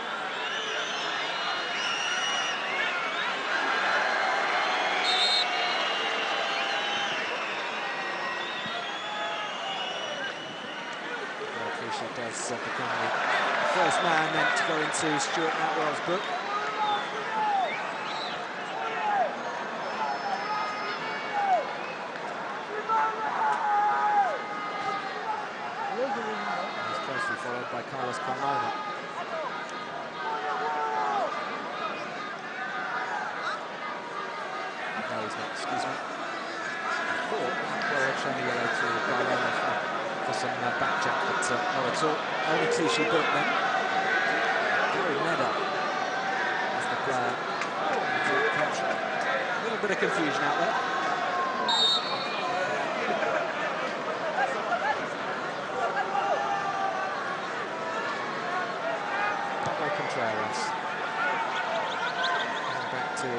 Clichy does become the first man then to go into Stuart Atwell's book. Followed by Carlos Carmona. No, he's not, excuse me. Well, they've shown the yellow to Carmona for some back jack, but no, it's only Clichy book then. Gary Meadow is the player. A little bit of confusion out there. Contreras. Back to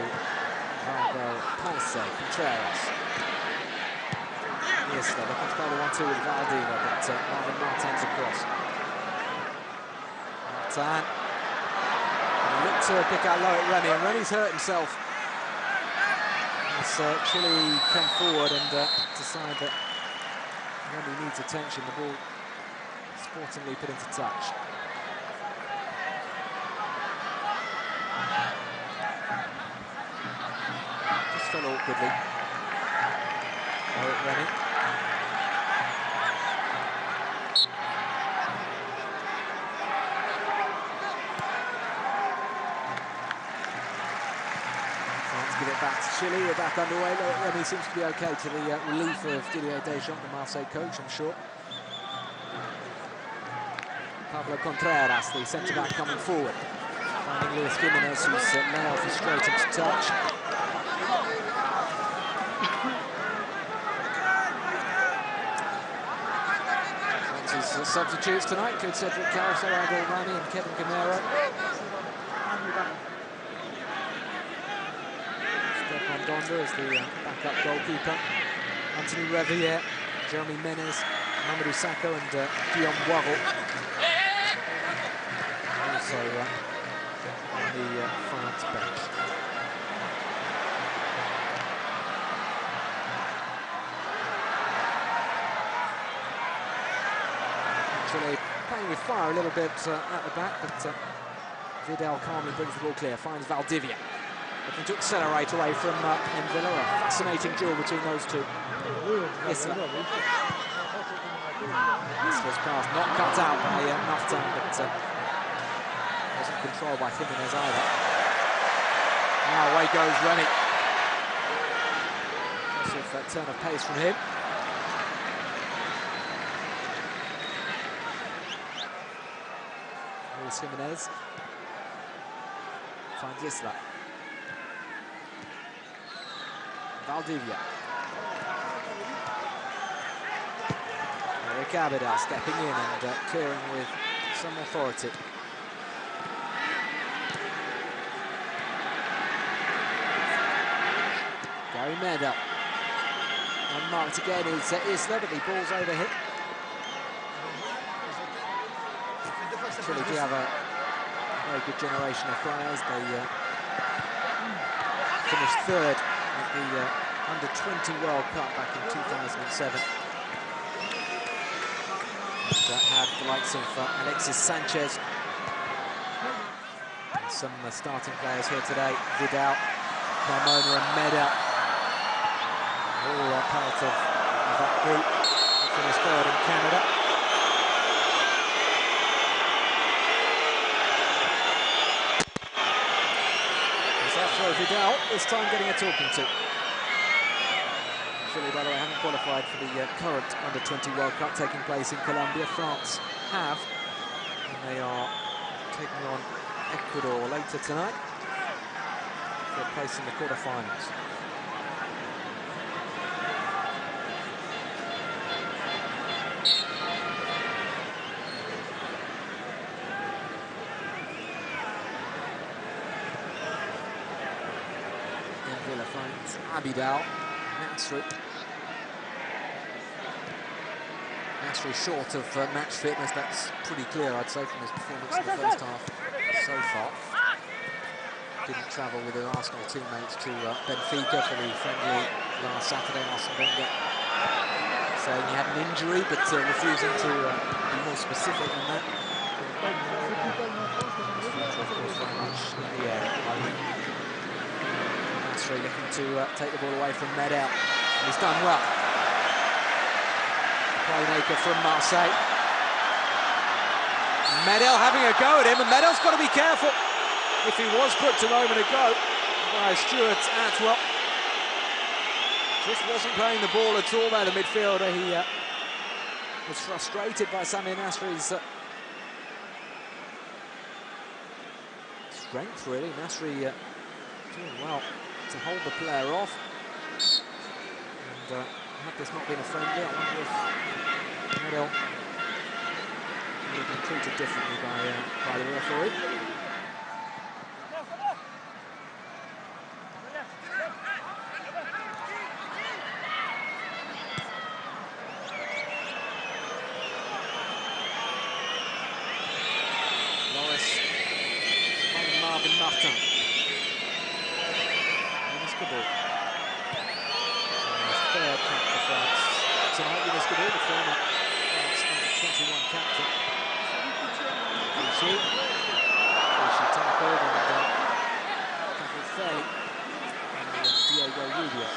Pablo Ponce. Contreras. Yes, they're looking to play the 1-2 with Valdivia, but Marvin Martin's across. Martin. He looked to pick out low at Remy, and Remy's hurt himself. As Chile come forward and decide that Remy needs attention, the ball sportingly put into touch. Fell awkwardly. Remy. France give it back to Chile. We're back underway. Remy seems to be okay, to the relief of Didier Deschamps, the Marseille coach, I'm sure. Pablo Contreras, the centre-back, coming forward. Finding Luis Jimenez, whose layoff is straight into touch. Substitutes tonight include Cedric Carousel, Adel Rani and Kevin Gamero. Stefan Donda is the backup goalkeeper. Anthony Revier, Jeremy Menez, Mamadou Sakho and Guillaume Boireau. Also on the France bench. Chile playing with fire a little bit at the back, but Vidal calmly brings the ball clear, finds Valdivia. Looking to accelerate away from Villa. A fascinating duel between those two. Isla. Isla's pass not cut out by Martin, but wasn't controlled by Jimenez either. Now away goes Remy. Impressive turn of pace from him. Luis Jimenez finds Isla. Valdivia. Eric Abidal stepping in and clearing with some authority. Gary Medel. Unmarked again is Isla, but the ball's over hit. Chile do have a very good generation of players. They finished third at the Under-20 World Cup back in 2007. And had the likes of Alexis Sanchez. And some starting players here today. Vidal, Carmona and Medel. All part of that group. They finished third in Canada. Vidal, this time getting a talking to. Chile, by the way, haven't qualified for the current Under-20 World Cup taking place in Colombia. France have, and they are taking on Ecuador later tonight for a place in the quarterfinals. Finds Abidal, Nasri short of match fitness, that's pretty clear, I'd say, from his performance in the first half so far. Didn't travel with his Arsenal teammates to Benfica for the friendly last Saturday. Arsene Wenger saying he had an injury, but refusing to be more specific than that. His future, of course, very much in the air. Looking to take the ball away from Medel, and he's done well. Playmaker from Marseille. Medel having a go at him, and Medel's got to be careful. If he was booked a moment ago by Stuart Atwell, just wasn't playing the ball at all there, the midfielder. He was frustrated by Samir Nasri's strength, really. Nasri doing well to hold the player off, and had this not been a friendly, I wonder if Medel would have been treated differently by the referee. Loris playing Marvin Martin. Third cap for France tonight. Younes Gabou, the former France Under-21 captain. She tackled and tackled fairly. And Diego Rubio.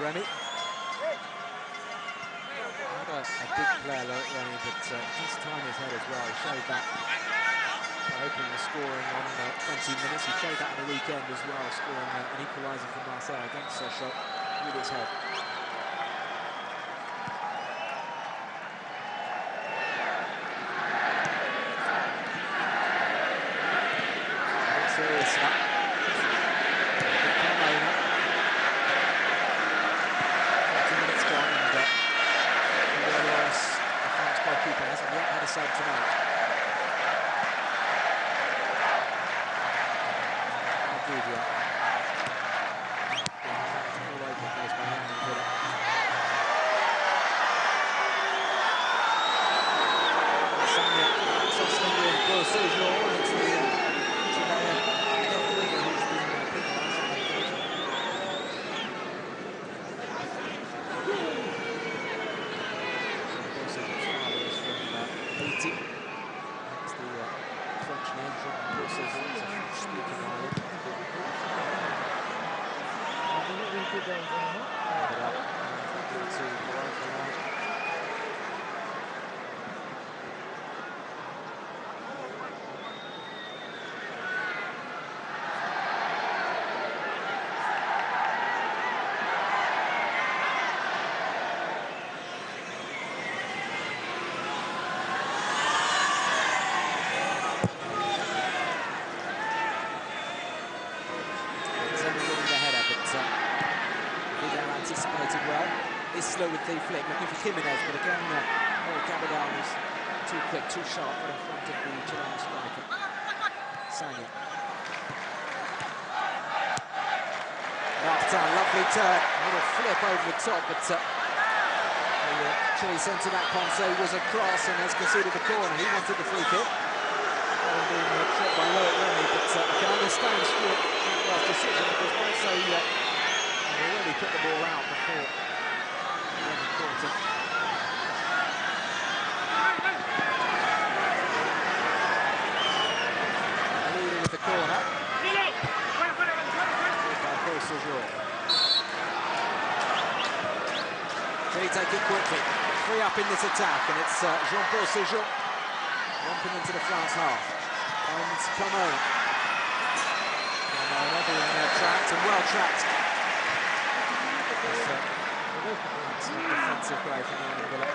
Remy. Not a big player, Loic Remy, but he's time his head as well. He showed that by opening the scoring on 20 minutes. He showed that on the weekend as well, scoring an equaliser for Marseille against Sochaux with his head. Haiti. That's the French name, Jean-Paul Séjour, it's a French-speaking island. To go over the line. Anticipated well. Isla with the flick, looking for Jimenez, but again, Cabedal was too quick, too sharp, got in front of the Chilean striker. Sagna. Martin, lovely turn, a little flip over the top, but Chile centre-back Ponce was across and has conceded the corner. He wanted the free kick. Being tripped by Loic Remy, but I can understand Stuart Atwell's decision because Ponce already put the ball out before Remy caught it. Leading with the corner. Chile take it quickly, free up in this attack, and it's Jean-Paul Séjour romping into the France half. And Carmona being tracked and well tracked. It's not defensive play from Union Villa.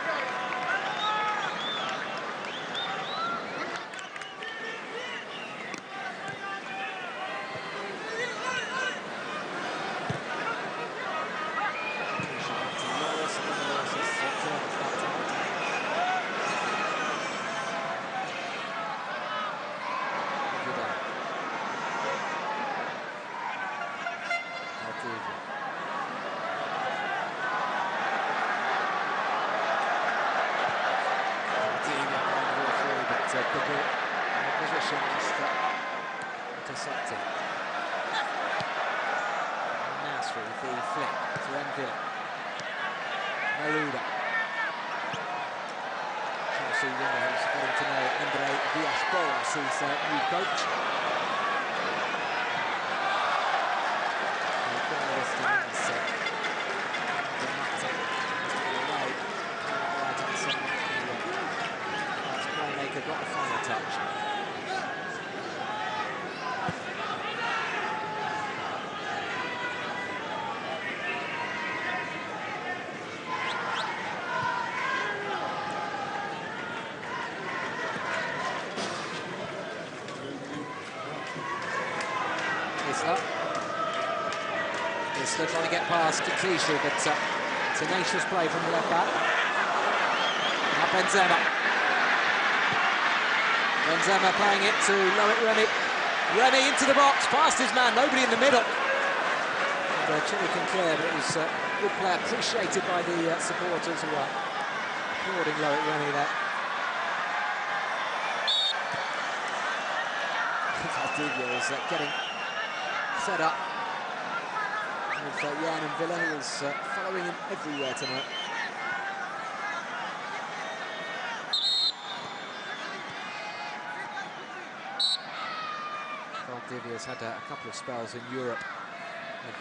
Intercepted. Nasri, the flick to Enville. Malouda. Chelsea winner who's getting to know Andre Villas-Boas, his new coach. Playmaker got the final touch. Isla trying to get past Tishu, but tenacious play from the left back. Now Benzema. Benzema playing it to Loic Remy. Remy into the box, past his man, nobody in the middle. And Chile can clear, but it was a good play, appreciated by the supporters who are applauding Loic Remy there. Valdivia is getting set up with Jan and Villa, who is following him everywhere tonight. Valdivia's had a couple of spells in Europe with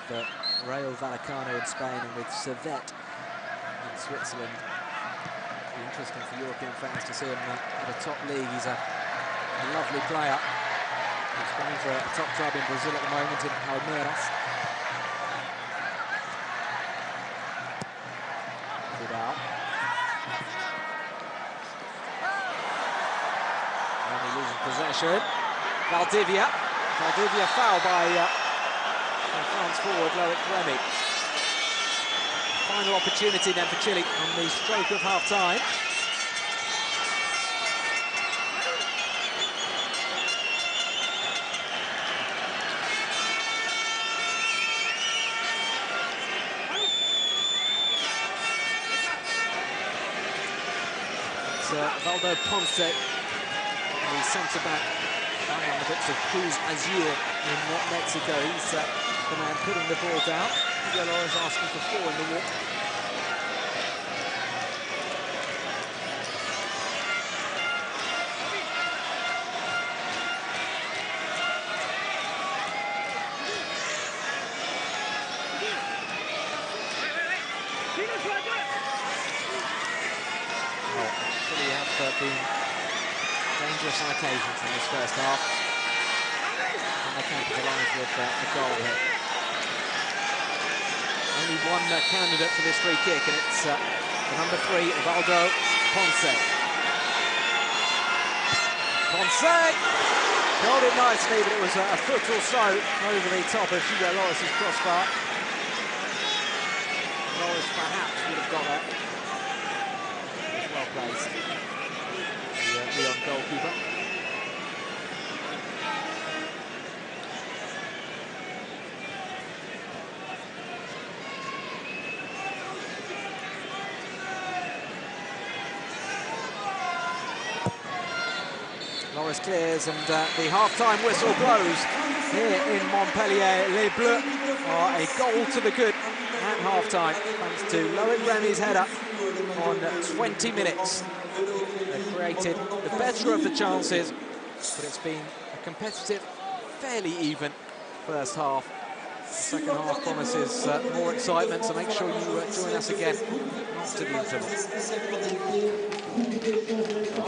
Rayo Vallecano in Spain and with Servette in Switzerland. It'll be interesting for European fans to see him at a top league. He's a lovely player. He's playing for a top club in Brazil at the moment in Palmeiras. Vidal. Only losing possession. Valdivia foul by France forward Loic Remy. Final opportunity then for Chile on the stroke of half-time. Valdo Ponce, the centre-back on the bits of Cruz Azul in Mexico. He's the man putting the ball down. Yellow is asking for 4 in the walk. dangerous on occasions in this first half. And they capitalise with a goal here. Only one candidate for this free kick, and it's number 3, Valdo Ponce. Ponce held it nicely, but it was a foot or so over the top of Hugo Lloris's crossbar. Lloris perhaps would have got that. It was well placed. The Lyon goalkeeper. Lloris clears, and the half-time whistle blows here in Montpellier. Les Bleus are a goal to the good at half-time, thanks to Loic Remy's header on 20 minutes. They've created the better of the chances, but it's been a competitive, fairly even first half. The second half promises more excitement, so make sure you join us again after the interval.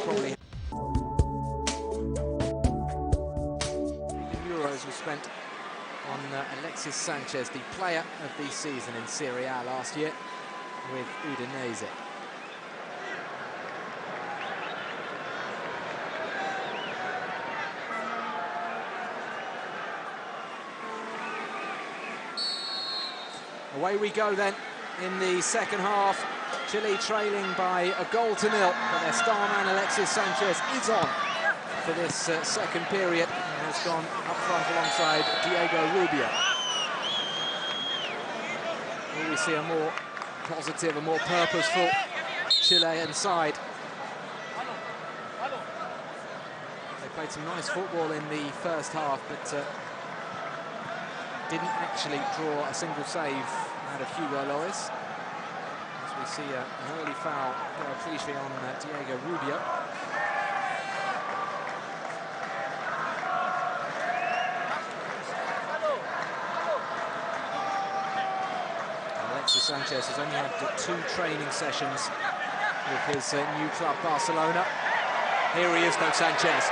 Probably euros were spent on Alexis Sanchez, the player of the season in Serie A last year with Udinese. Away we go then in the second half. Chile trailing by a goal to nil, but their star man Alexis Sanchez is on for this second period and has gone up front alongside Diego Rubio. Here we see a more positive, a more purposeful Chilean side. They played some nice football in the first half, but didn't actually draw a single save out of Hugo Lloris. As we see an early foul go briefly on Diego Rubio. Alexis Sanchez has only had 2 training sessions with his new club Barcelona. Here he is, though, Sanchez.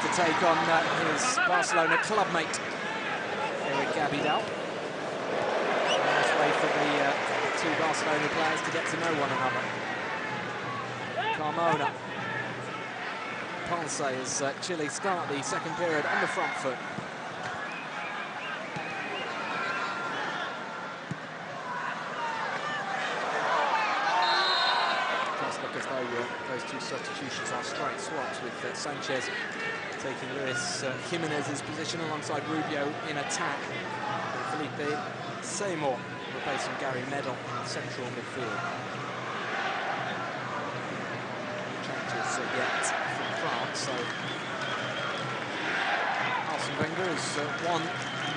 To take on his Barcelona clubmate, Eric Abidal. Nice way for the 2 Barcelona players to get to know one another. Carmona. Ponce as Chile start the second period on the front foot. It does look as though those 2 substitutions are straight swaps, with Sanchez taking Luis Jimenez's position alongside Rubio in attack. Felipe Seymour replacing Gary Medel in central midfield. Changes yet from France, so Arsene Wenger is one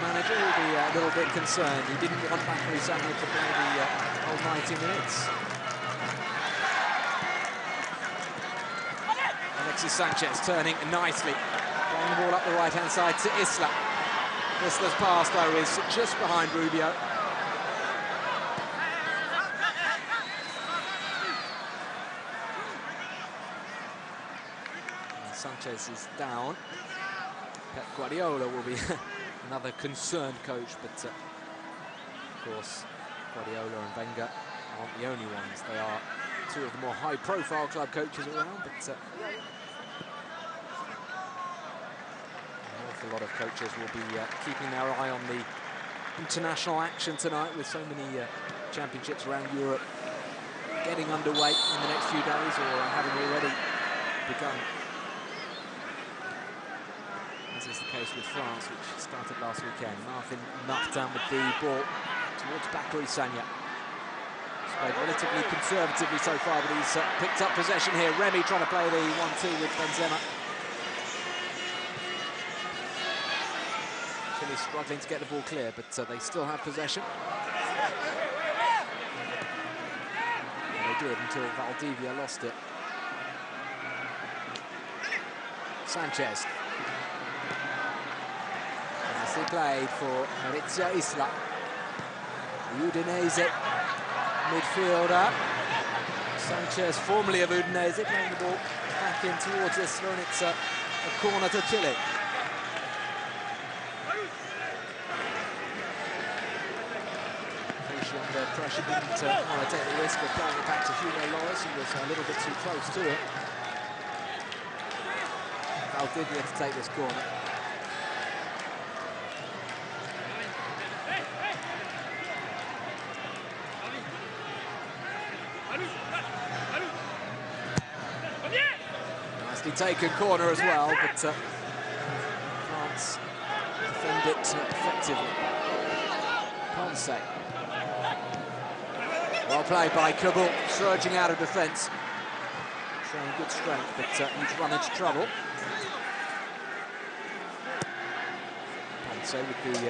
manager who'll be a little bit concerned. He didn't want Bakary Sagna to play the whole 90 minutes. Alexis Sanchez turning nicely. Playing the ball up the right-hand side to Isla. Isla's pass, though, is just behind Rubio. And Sanchez is down. Pep Guardiola will be another concerned coach, but of course, Guardiola and Wenger aren't the only ones. They are 2 of the more high-profile club coaches around, but a lot of coaches will be keeping their eye on the international action tonight, with so many championships around Europe getting underway in the next few days, or having already begun. As is the case with France, which started last weekend. Martin Martin with the ball towards Bakary Sagna. He's played relatively conservatively so far, but he's picked up possession here. Remy trying to play the 1-2 with Benzema. Chile struggling to get the ball clear, but they still have possession. And they did until Valdivia lost it. Sanchez. Nicely played for Maurizio Isla. Udinese midfielder. Sanchez, formerly of Udinese, playing the ball back in towards Isla, and it's a corner to Chile. Under pressure, didn't want to take the risk of playing it back to Hugo Loris, who was a little bit too close to it. Valdivia to take this corner. Nicely taken corner as well, but can't defend it effectively. Ponce. Well played by Kabul, surging out of defence. Showing good strength, but he's run into trouble. Ponce with the ball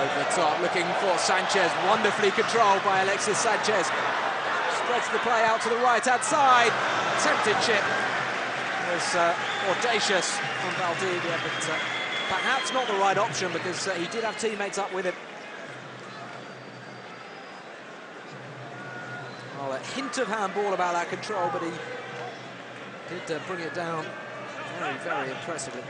over the top, looking for Sanchez. Wonderfully controlled by Alexis Sanchez. Spreads the play out to the right-hand side. Attempted chip was audacious from Valdivia, but perhaps not the right option because he did have teammates up with him. Well, a hint of handball about that control, but he did bring it down very, very impressively.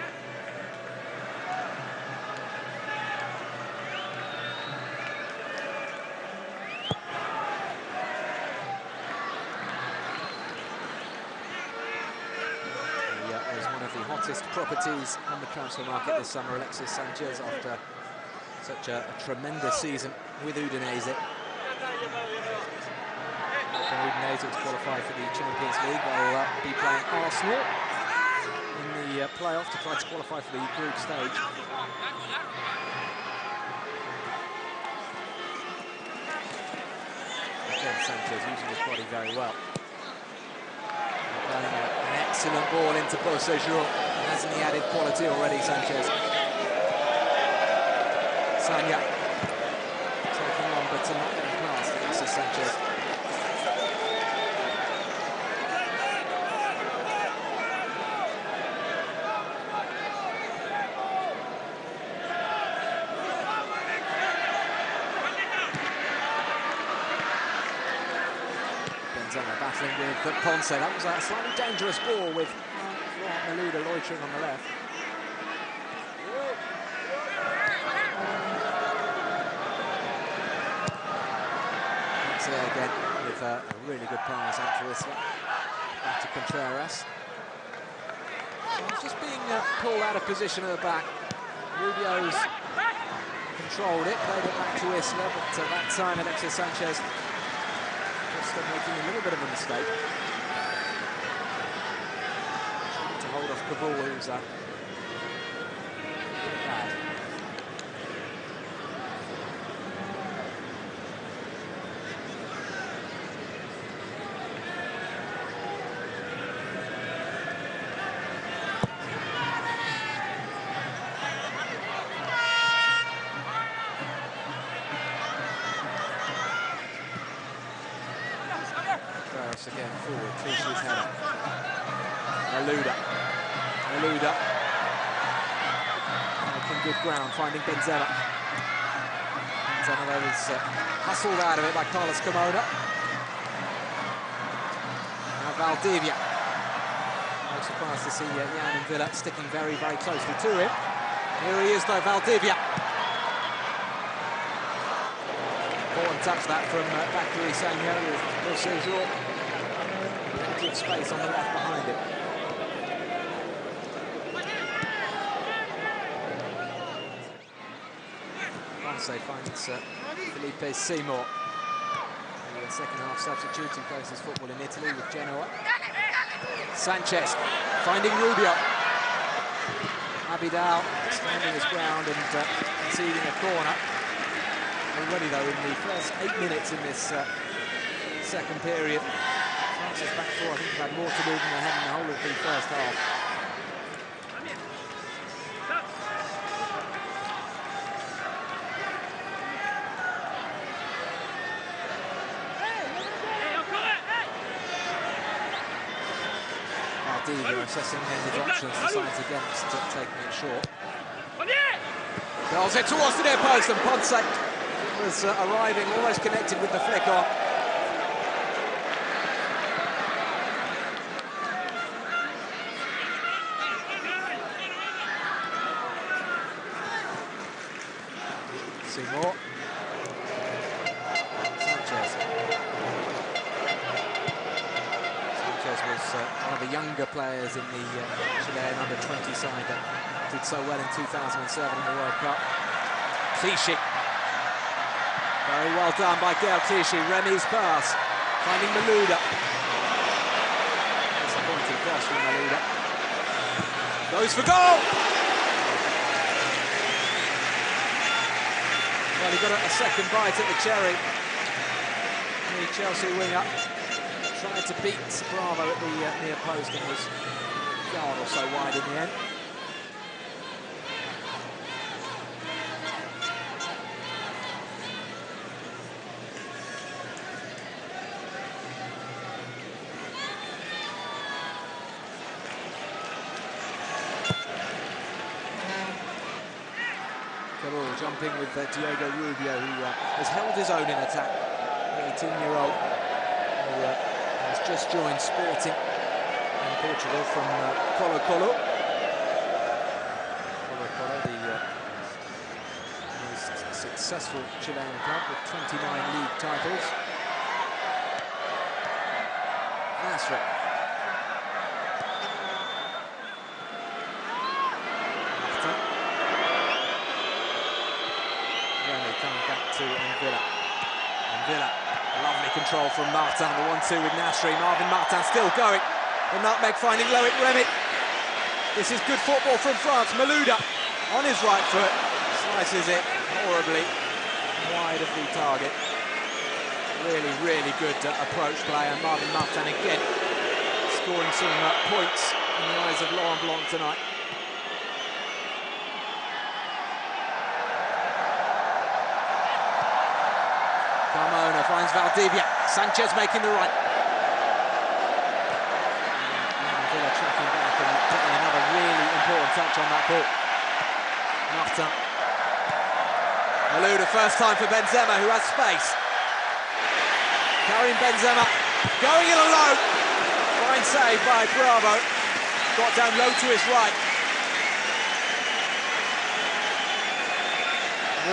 Is one of the hottest properties on the transfer market this summer, Alexis Sanchez, after such a tremendous season with Udinese. Udinese to qualify for the Champions League. They'll be playing Arsenal in the playoff to try to qualify for the group stage. Again, Sanchez using his body very well. Playing an excellent ball into Possession. Hasn't he added quality already, Sanchez? Sanya taking on, but not getting past Alexis Sanchez. Battling with Ponce. That was a slightly dangerous ball with Malouda loitering on the left. Ponce again with a really good pass out to Isla. Back to Contreras. It's just being pulled out of position at the back. Rubio's controlled it, played it back to Isla, but that time Alexis Sanchez making a little bit of a mistake. Trying to hold off Kabul, who's bad. Again forward, through to his header. Malouda. Making good ground, finding Benzema. Benzema there was hustled out of it by Carlos Carmona. Now Valdivia. No surprise to see Jan and Villa sticking very, very closely to him. Here he is though, Valdivia. Important touch that from Bakary Sagna with Possession. Plenty of space on the left behind it. Ponce finds Felipe Seymour. The second half substitute who plays his football in Italy with Genoa. Sanchez finding Rubio. Abidal standing his ground and conceding a corner. Already though in the first 8 minutes in this second period, France's back four I think have had more to do than they had in the whole of the first half. Valdivia assessing his options, decides against taking it short. Goes it towards the near post and Ponce was arriving, almost connected with the flick on. see more. Sanchez. Sanchez was one of the younger players in the Chilean under-20 side that did so well in 2007 in the World Cup. Clichy. Very well done by Gael Clichy. Remy's pass. Finding Malouda. Disappointing cross from Malouda. Goes for goal! Well, he got a second bite at the cherry. The Chelsea winger tried to beat Bravo at the near post and was a yard or so wide in the end. Jumping with Diego Rubio, who has held his own in attack. The 18-year-old who has just joined Sporting in Portugal from Colo-Colo. Colo-Colo, the most successful Chilean club with 29 league titles. Nasri. Coming back to Villa. Villa, lovely control from Martin, the 1-2 with Nasri. Marvin Martin still going. The nutmeg finding Loic Remy. This is good football from France. Malouda on his right foot, slices it horribly wide of the target. Really, really good approach play, and Marvin Martin again scoring some points in the eyes of Laurent Blanc tonight. Carmona finds Valdivia. Sanchez making the run. Villa tracking back and getting another really important touch on that ball. Martin. Malouda, first time for Benzema, who has space. Karim Benzema going in alone. Fine save by Bravo. Got down low to his right.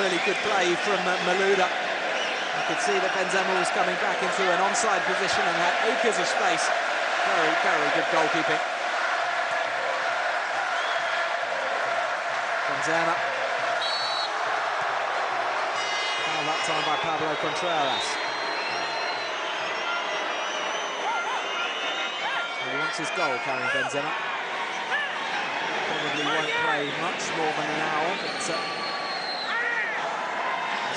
Really good play from Malouda. You could see that Benzema was coming back into an onside position and had acres of space. Very, very good goalkeeping. Benzema. Foul that time by Pablo Contreras. He wants his goal, Karim Benzema. Probably won't play much more than an hour, but he's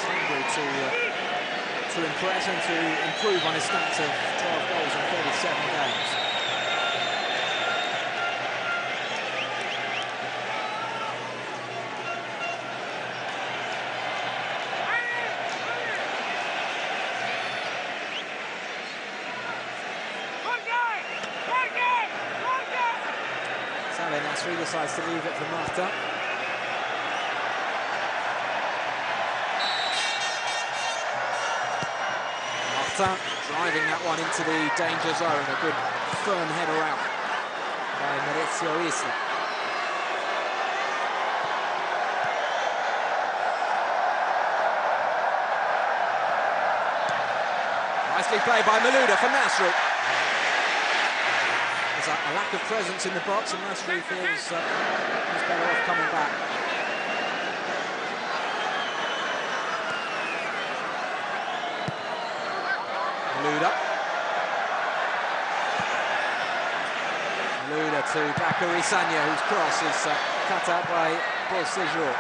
hungry to impress and to improve on his stats of 12 goals in 37 games. Samir Nasri decides to leave it for Marta. Driving that one into the danger zone. A good firm header out by Mauricio Isla. Nicely played by Malouda for Nasri. There's a lack of presence in the box, and Nasri feels he's better off coming back. Malouda to Bakary Sagna, whose cross is cut out by Paul Séjour.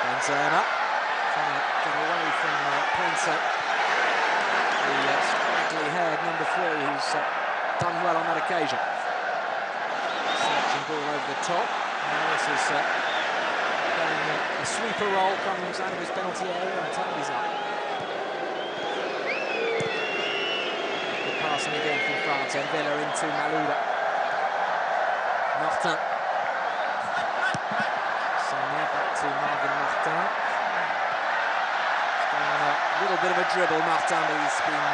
Benzema trying to get away from Ponce. The scraggly-haired number 3, who's done well on that occasion. Searching ball over the top. Now this is getting a sweeper roll, comes out of his penalty area and tidies up. Good passing again from France, and Villa into Malouda. Martin. Sagna back to Marvin Martin. He's going on a little bit of a dribble, Martin, but he's been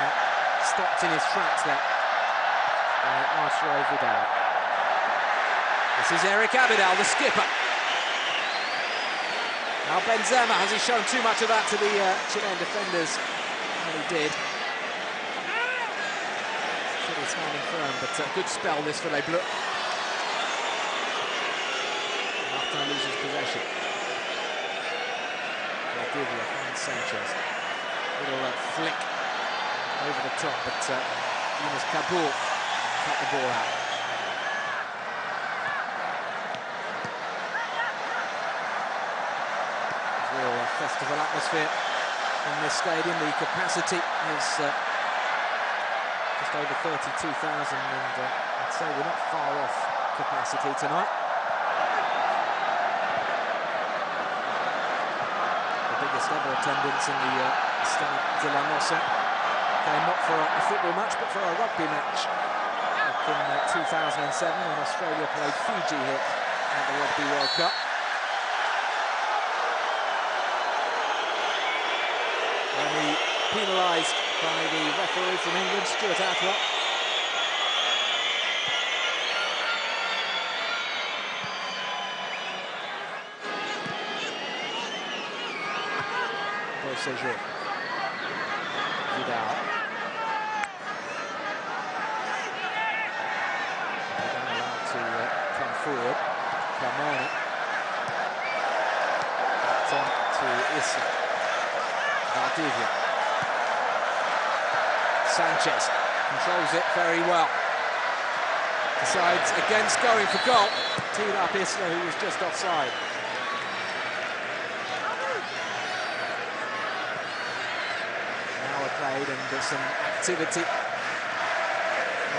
stopped in his tracks there by Arturo Vidal. This is Eric Abidal, the skipper. Now Benzema, has he shown too much of that to the Chilean defenders? Well, he did. Chile standing firm, but a good spell this for Les Bleus. Martin loses possession. Valdivia finds Sanchez. Little flick over the top, but Yunus Kabul cut the ball out. Real festival atmosphere in this stadium. The capacity is just over 32,000, and I'd say we're not far off capacity tonight. The biggest ever attendance in the Stade de la Nation came not for a football match but for a rugby match back in 2007 when Australia played Fiji here at the Rugby World Cup. Only penalised by the referee from England, Stuart Atwell. Séjour. Vidal. Vidal allowed to come forward. Carmona. To Issa. Valdivia. Sanchez controls it very well. Decides against going for goal. Teed up Issa, who was just offside. Played, and there's some activity on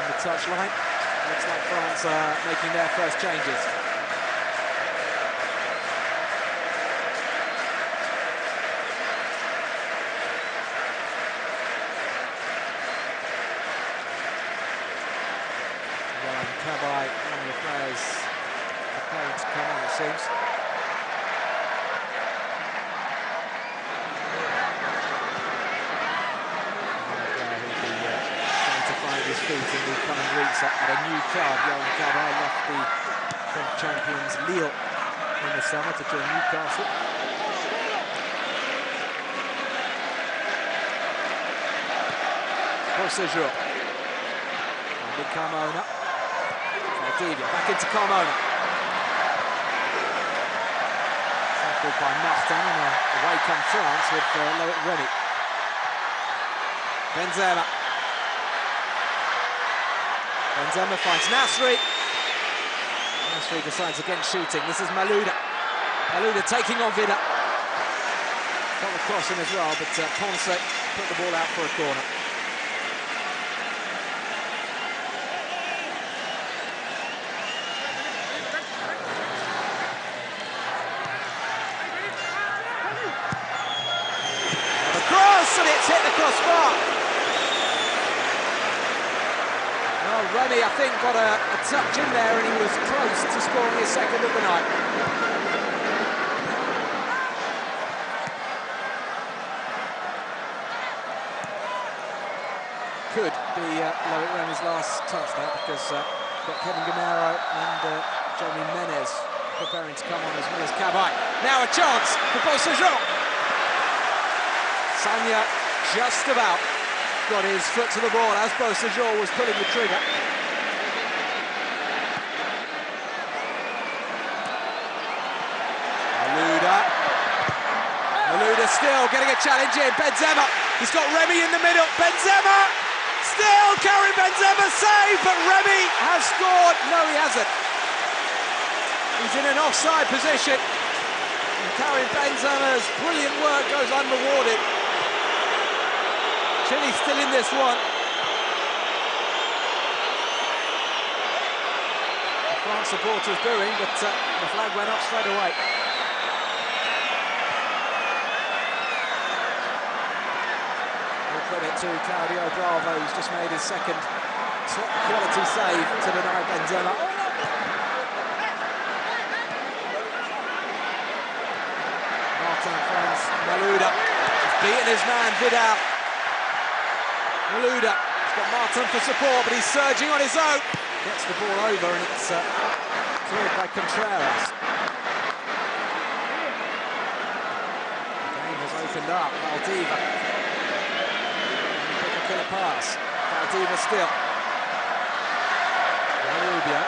the touchline. Looks like France are making their first changes. Well, Kabai, one of the players preparing to come on, it seems. His feet in the coming weeks at a new club. Yohan Cabaye left the French champions Lille in the summer to join Newcastle. Séjour. And Carmona. Valdivia back into Carmona. Tackled by Martin, and away come France with Loic Remy. Benzema. Benzema finds Nasri. Nasri decides against shooting. This is Malouda. Malouda taking on Vida. Got the cross in as well, but Ponce put the ball out for a corner. And the cross, and it's hit the crossbar. Remy, I think, got a touch in there, and he was close to scoring his second of the night. Could be Loic Remy's last touch there, because got Kevin Gamero and Jeremy Menez preparing to come on, as well as Cabaye. Now a chance for Séjour. Sagna just about got his foot to the ball as Séjour was pulling the trigger. Malouda still getting a challenge in. Benzema, he's got Remy in the middle. Benzema, still Karim Benzema save, but Remy has scored. No, he hasn't. He's in an offside position. And Karim Benzema's brilliant work goes unrewarded. Chile still in this one. The France supporters booing, but the flag went up straight away. All credit to Claudio Bravo, who's just made his second top quality save to deny Benzema. Martin finds Malouda. He's beaten his man, Vidal. Malouda, he's got Martin for support, but he's surging on his own. Gets the ball over, and it's cleared by Contreras. The game has opened up. Valdivia. Pick a killer pass. Valdivia still. Rubio.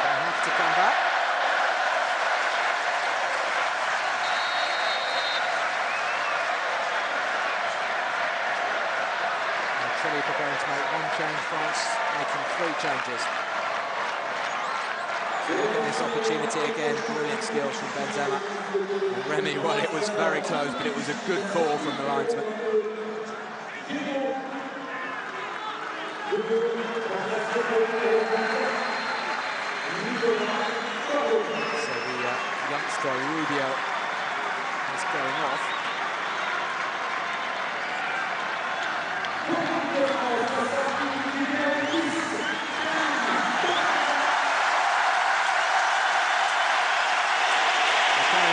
Gonna have to come back. Chile preparing to make one change, France making 3 changes. So look at this opportunity again, brilliant skills from Benzema. And Remy, well, it was very close, but it was a good call from the linesman. So the youngster Rubio is going off.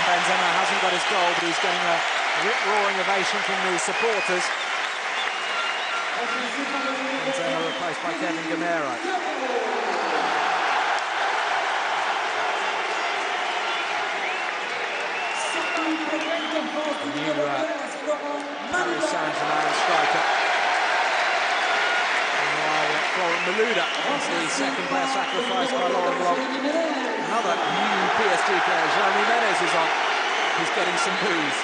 Benzema hasn't got his goal, but he's getting a rip-roaring ovation from the supporters. Benzema replaced by Kevin Gamero. The new Paris Saint-Germain striker. Florent Malouda is the second player sacrificed by Laurent Blanc. Another new PSG player, Jeremy Menez, is on. He's getting some boos.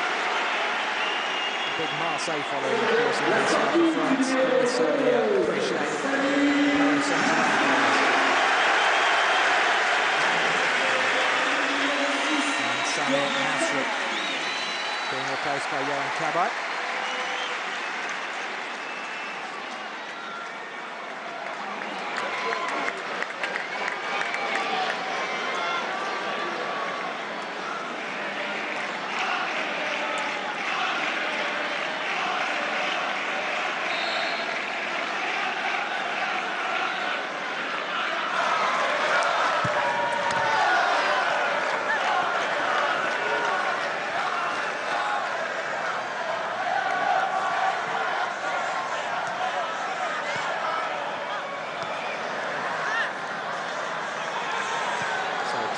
A big Marseille following, of course, in this for France. They certainly appreciate Paris Saint-Germain players. And Samir Nasri being replaced by Yohan Cabaye.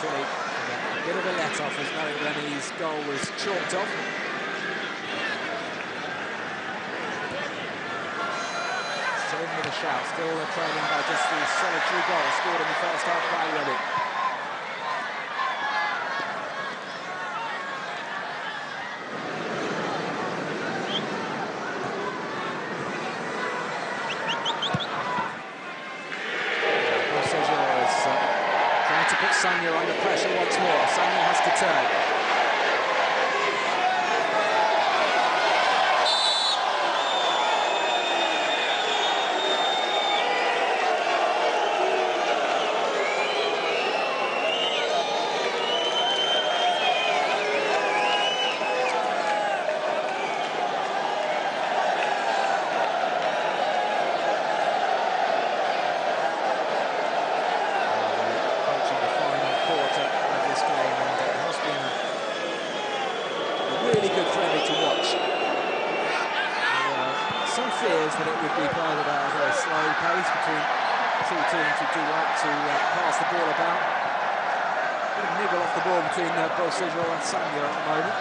Chile, a bit of a let-off as knowing Remy's goal was chalked off. Still in with a shout, still trailing by just the solitary goal scored in the first half by Remy. To put Sanya under pressure once more. Sanya has to turn. Really good friendly to watch. Some fears that it would be played at a very slow pace between 2 teams who do like to pass the ball about. A bit of niggle off the ball between Beausejour and Sanya at the moment.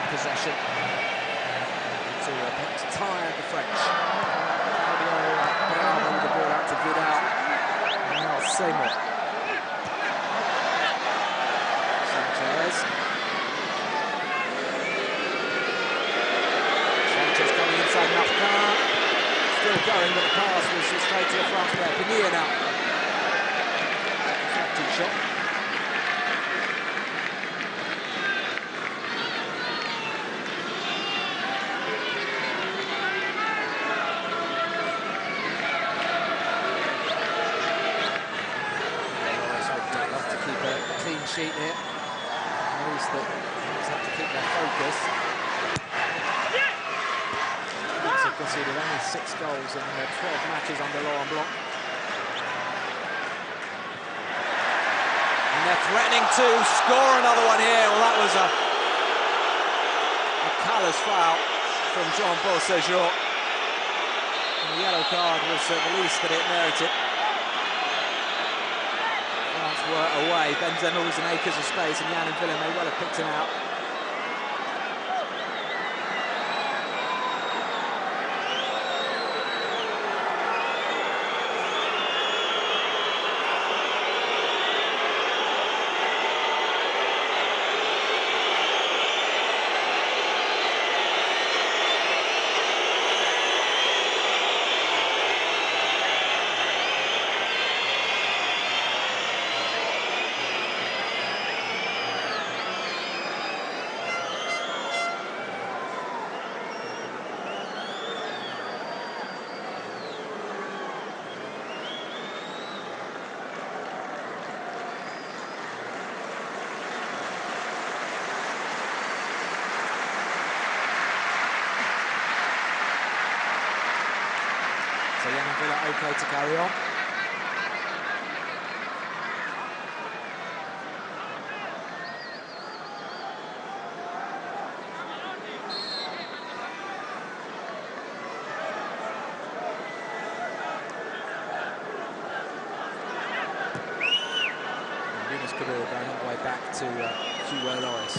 Possession to perhaps tire the French. Bravo with the ball out to Vidal. Now Seymour. Sanchez. Sanchez coming inside Martin. Still going, but the pass was straight to the France player. Pinilla now. Deflected shot. Clean sheet here. Knows that he's have to keep their focus. conceded only 6 goals in 12 matches under Laurent Blanc. And they're threatening to score another one here. Well, that was a callous foul from Jean-Paul Séjour. The yellow card was the least that it merited. France were away. Benzema was in acres of space, and Yann Villa may well have picked him out. So Yann Villa okay to carry on. Yunus Kabul going all the way back to Hugo Lloris.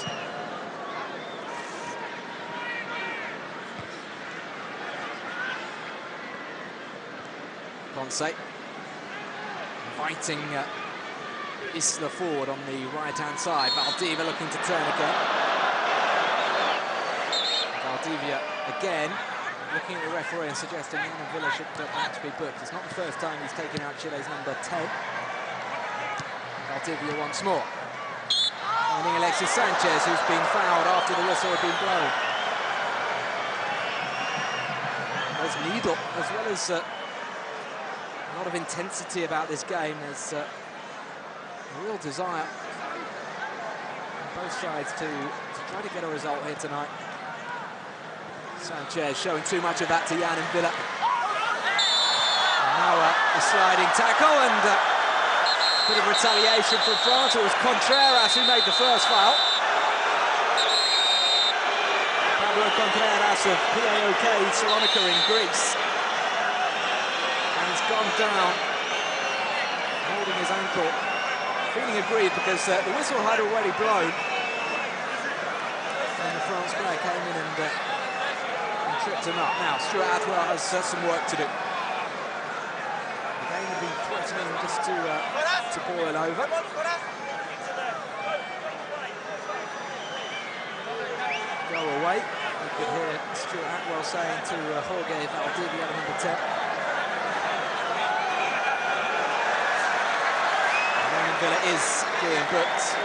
Ponce inviting Isla forward on the right-hand side. Valdivia looking to turn again. Valdivia again looking at the referee and suggesting Yann Villa should perhaps be booked. It's not the first time he's taken out Chile's number 10. Valdivia once more. Finding Alexis Sanchez, who's been fouled after the whistle had been blown. There's Needle, as well as a lot of intensity about this game. There's a real desire on both sides to try to get a result here tonight. Sanchez showing too much of that to Yann Villa. And now a sliding tackle and a bit of retaliation from France. It was Contreras who made the first foul. Pablo Contreras of PAOK Salonika in Greece. Gone down, holding his ankle, feeling aggrieved because the whistle had already blown. And the France player came in and tripped him up. Now, Stuart Atwell has some work to do. The game had been threatening just to boil over. Go away. You could hear Stuart Atwell saying to Jorge Valdivia, number 10. Villa is being booked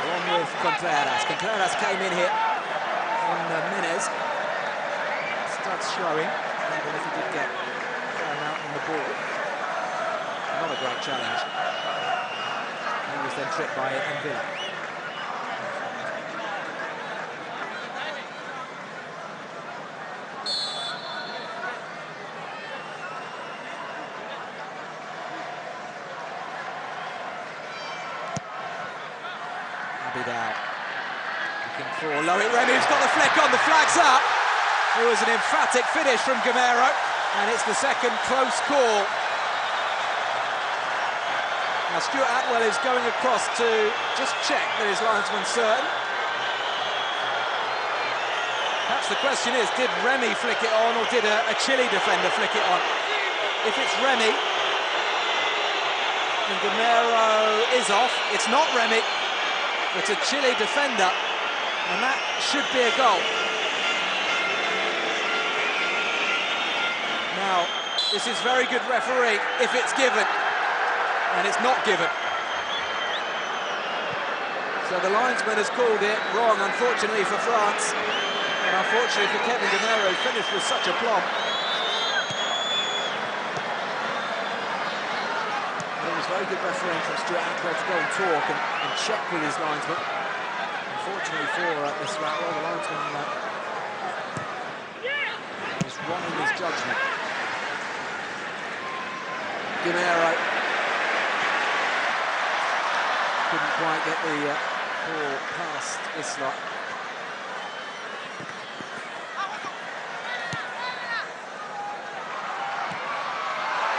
along with Contreras. Contreras came in here on Menez. Starts showing, even if he did get thrown out on the ball. Not a great challenge. He was then tripped by Villa. Looking for Loic Remy, who's got the flick on, the flag's up. It was an emphatic finish from Gamero, and it's the second close call. Now Stuart Atwell is going across to just check that his linesman's certain. Perhaps the question is, did Remy flick it on, or did a Chile defender flick it on? If it's Remy, then Gamero is off. It's not Remy. It's a Chile defender, and that should be a goal. Now, this is very good referee if it's given, and it's not given. So the linesman has called it wrong, unfortunately for France, and unfortunately for Kevin Gamero, who finished with such a plumb. It was very good refereeing from Stuart Atwell to go and talk and check with his linesman. Unfortunately for this Ratwell, the linesman was wrong in his judgment. Guerrero couldn't quite get the ball past Isla.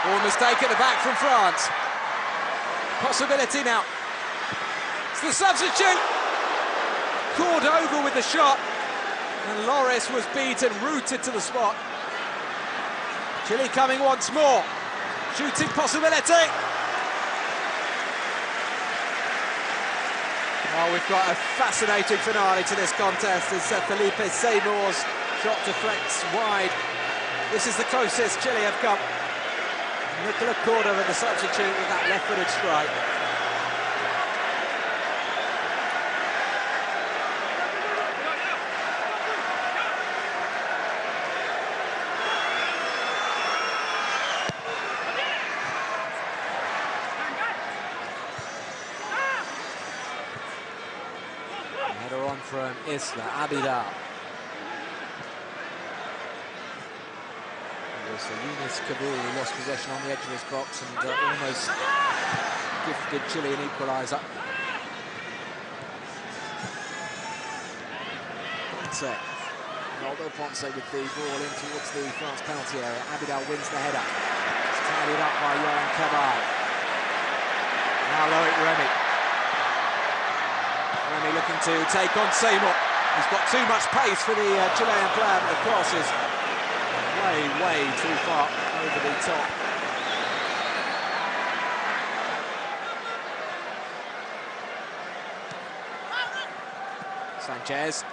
Ball mistake at the back from France. Possibility now. It's the substitute. Cordova with the shot. And Loris was beaten, rooted to the spot. Chile coming once more. Shooting possibility. Oh, we've got a fascinating finale to this contest as Felipe Seymour's shot deflects wide. This is the closest Chile have come. Nicola Cordova, the substitute, with that left-footed strike. Header on from Isla, Abidal. So Younes Kabul, who lost possession on the edge of his box and almost gifted Chile an equaliser. Ponce. Ronaldo Ponce with the ball in towards the France penalty area. Abidal wins the header. It's tidied up by Yohan Cabaye. Now Loic Remy. Remy looking to take on Seymour. He's got too much pace for the Chilean player, but the cross is way too far over the top. Sanchez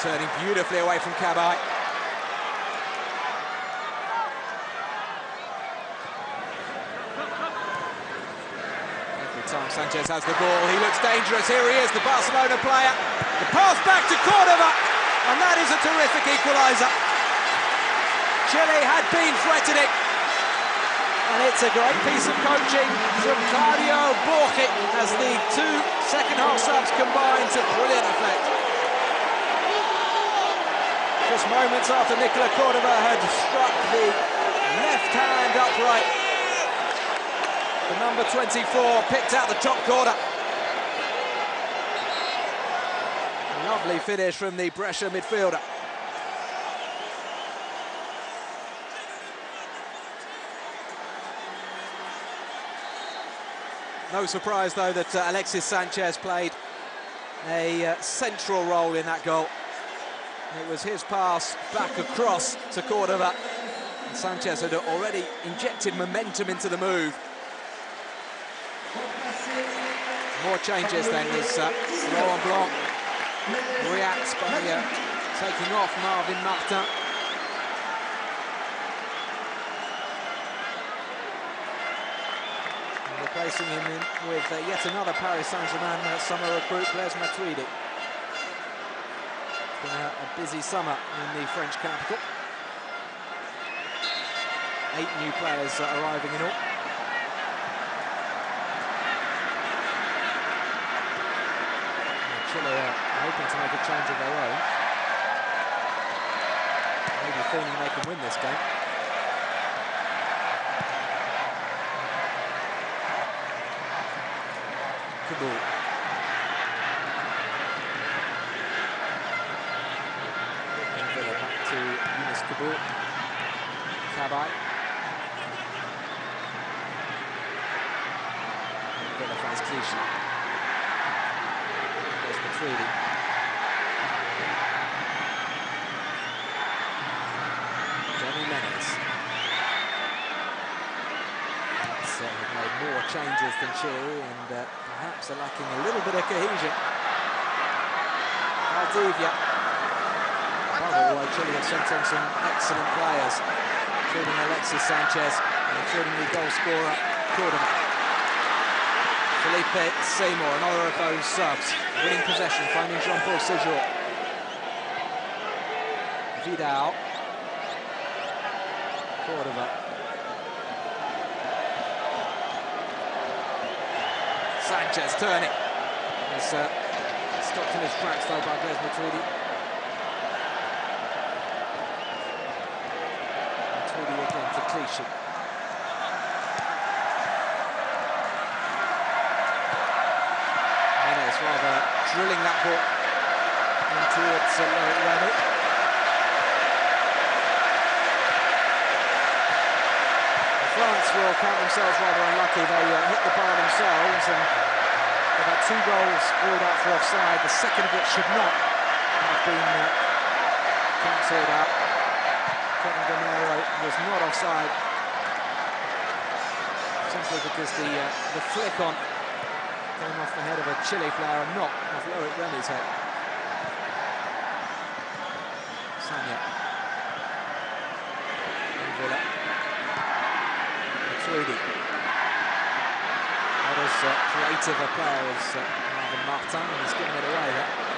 turning beautifully away from Cabaye. Every time Sanchez has the ball, he looks dangerous. Here he is, the Barcelona player. The pass back to Cordova. And that is a terrific equaliser. Chile had been threatening. And it's a great piece of coaching from Claudio Borchi as the two second-half subs combine to brilliant effect. Just moments after Nicola Cordova had struck the left hand upright, the number 24 picked out the top corner. Lovely finish from the Brescia midfielder. No surprise, though, that Alexis Sanchez played a central role in that goal. It was his pass back across to Cordova. And Sanchez had already injected momentum into the move. More changes then as Laurent Blanc reacts by taking off Marvin Martin. And replacing him with yet another Paris Saint-Germain summer recruit, Blaise Matuidi. It's been a busy summer in the French capital. 8 new players arriving in all. Chile are hoping to make a change of their own. Maybe feeling they can win this game. Kabul. Back to Younes Kabul. Cabaye. Villa finds Clichy. Matuidi. Johnny Menes. Have made more changes than Chile and perhaps are lacking a little bit of cohesion. Valdivia. Although Chile have sent on some excellent players, including Alexis Sanchez and including the goal scorer Cordova. Felipe Seymour, another of those subs, winning possession, finding Jean-Paul Séjour. Vidal. Cordova. Sanchez turning. He's stopped in his tracks though by Blaise Matuidi. Clichy. Menez rather drilling that ball in towards Remy. France will count themselves rather unlucky. They hit the bar themselves, and they've had 2 goals ruled out for offside. The second of which should not have been cancelled out. Kevin Gamero was not offside, simply because the flick on came off the head of a Chile player and not off Loic Remy's head. Sanya. Villa. Trudy. Not as creative a player as Marvin Martin, and he's giving it away there.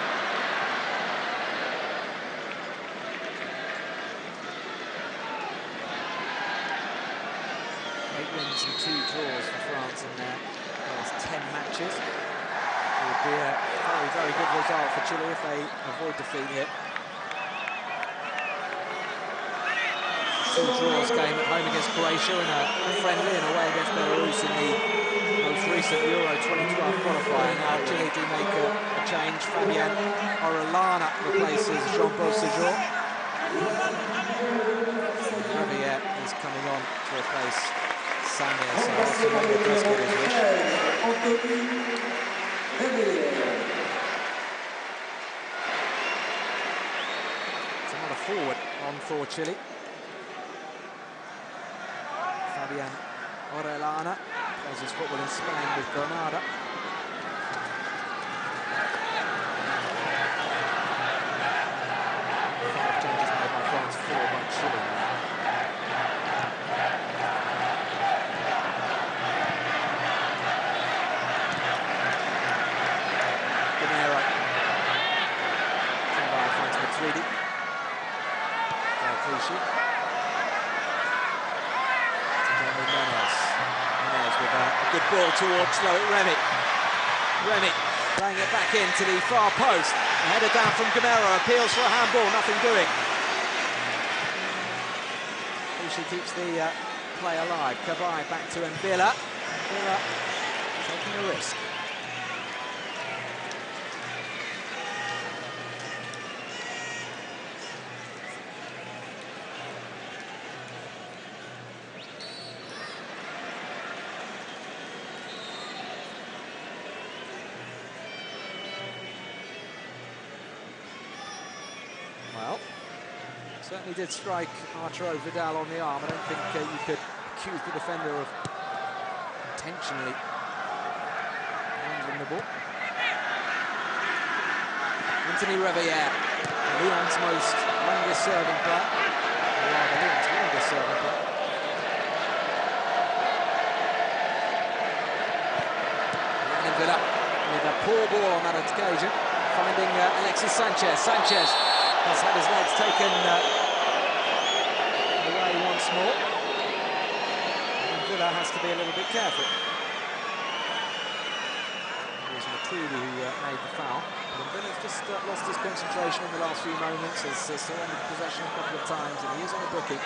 Wins and 2 draws for France in their last 10 matches. It would be a very, very good result for Chile if they avoid defeat here. 2 draws came at home against Croatia and a friendly and away against Belarus in the most recent Euro 2012 qualifier. Now Chile do make a change. Fabian Orellana replaces Jean Beausejour. Javier is coming on to replace Sanya, so Osimhen does get his wish. It's another forward on for Chile. Fabian Orellana plays his football in Spain with Granada. Five changes made by France, 4 by Chile. Clichy. Menez with a good ball towards Loic Remy. Remy playing it back into the far post. A header down from Gamero, appeals for a handball, nothing doing. Clichy keeps the play alive. Cabai back to Villa. Villa taking a risk. Certainly did strike Arturo Vidal on the arm. I don't think you could accuse the defender of intentionally handling the ball. Anthony Reveillère, Lyon's most longest serving player. Or rather, Lyon's longest serving player. And Villa with a poor ball on that occasion, finding Alexis Sanchez. Sanchez has had his legs taken away once more. And Villa has to be a little bit careful. It was Trudy who made the foul. And Villa's just lost his concentration in the last few moments, has surrendered possession a couple of times, and he is on a booking.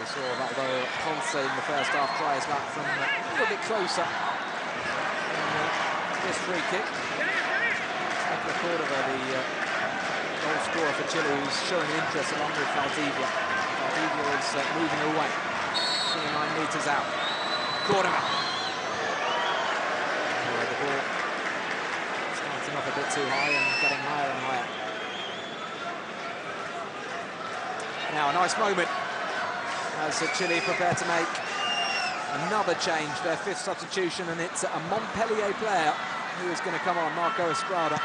We saw Valdo Ponce in the first half try his luck from a little bit closer in this free kick. Stefano Cordova, the goal scorer for Chile, who's showing interest along with Valdivia. Valdivia is moving away, 29 metres out. Cordova. The ball starting off a bit too high and getting higher and higher. Now a nice moment as Chile prepare to make another change, their 5th substitution, and it's a Montpellier player who is going to come on, Marco Estrada.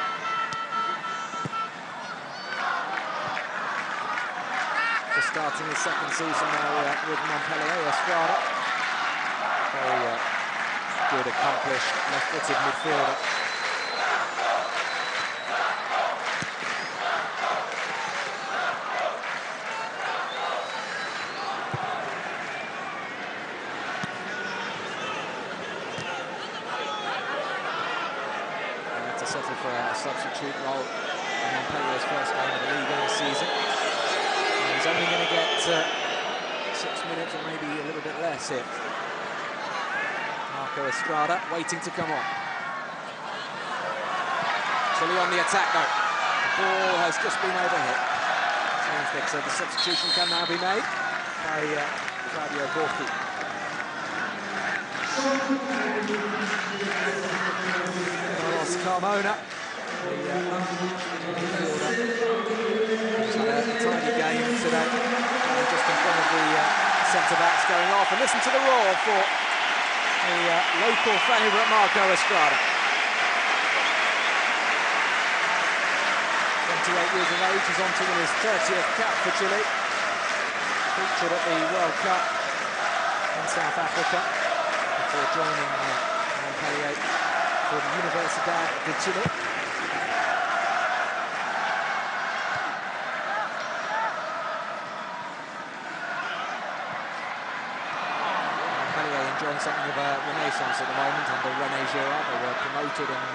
Just starting his 2nd season now with Montpellier. Estrada, very good, accomplished, left-footed midfielder. to settle for a substitute role in Montpellier's first game of the league of the season. And he's only going to get 6 minutes or maybe a little bit less here. Marco Estrada waiting to come on. Chile on the attack though. The ball has just been overhit. Which means that the substitution can now be made by Fabio Borchi. Carlos Carmona, the midfielder, who's had a tidy game today, just in front of the centre-backs going off. And listen to the roar for the local favourite Marco Estrada. 28 years of age, he's on to win his 30th cap for Chile. Featured at the World Cup in South Africa before joining Montpellier for the Universidad de Chile. Montpellier enjoying something of a renaissance at the moment under René Girard. They were promoted in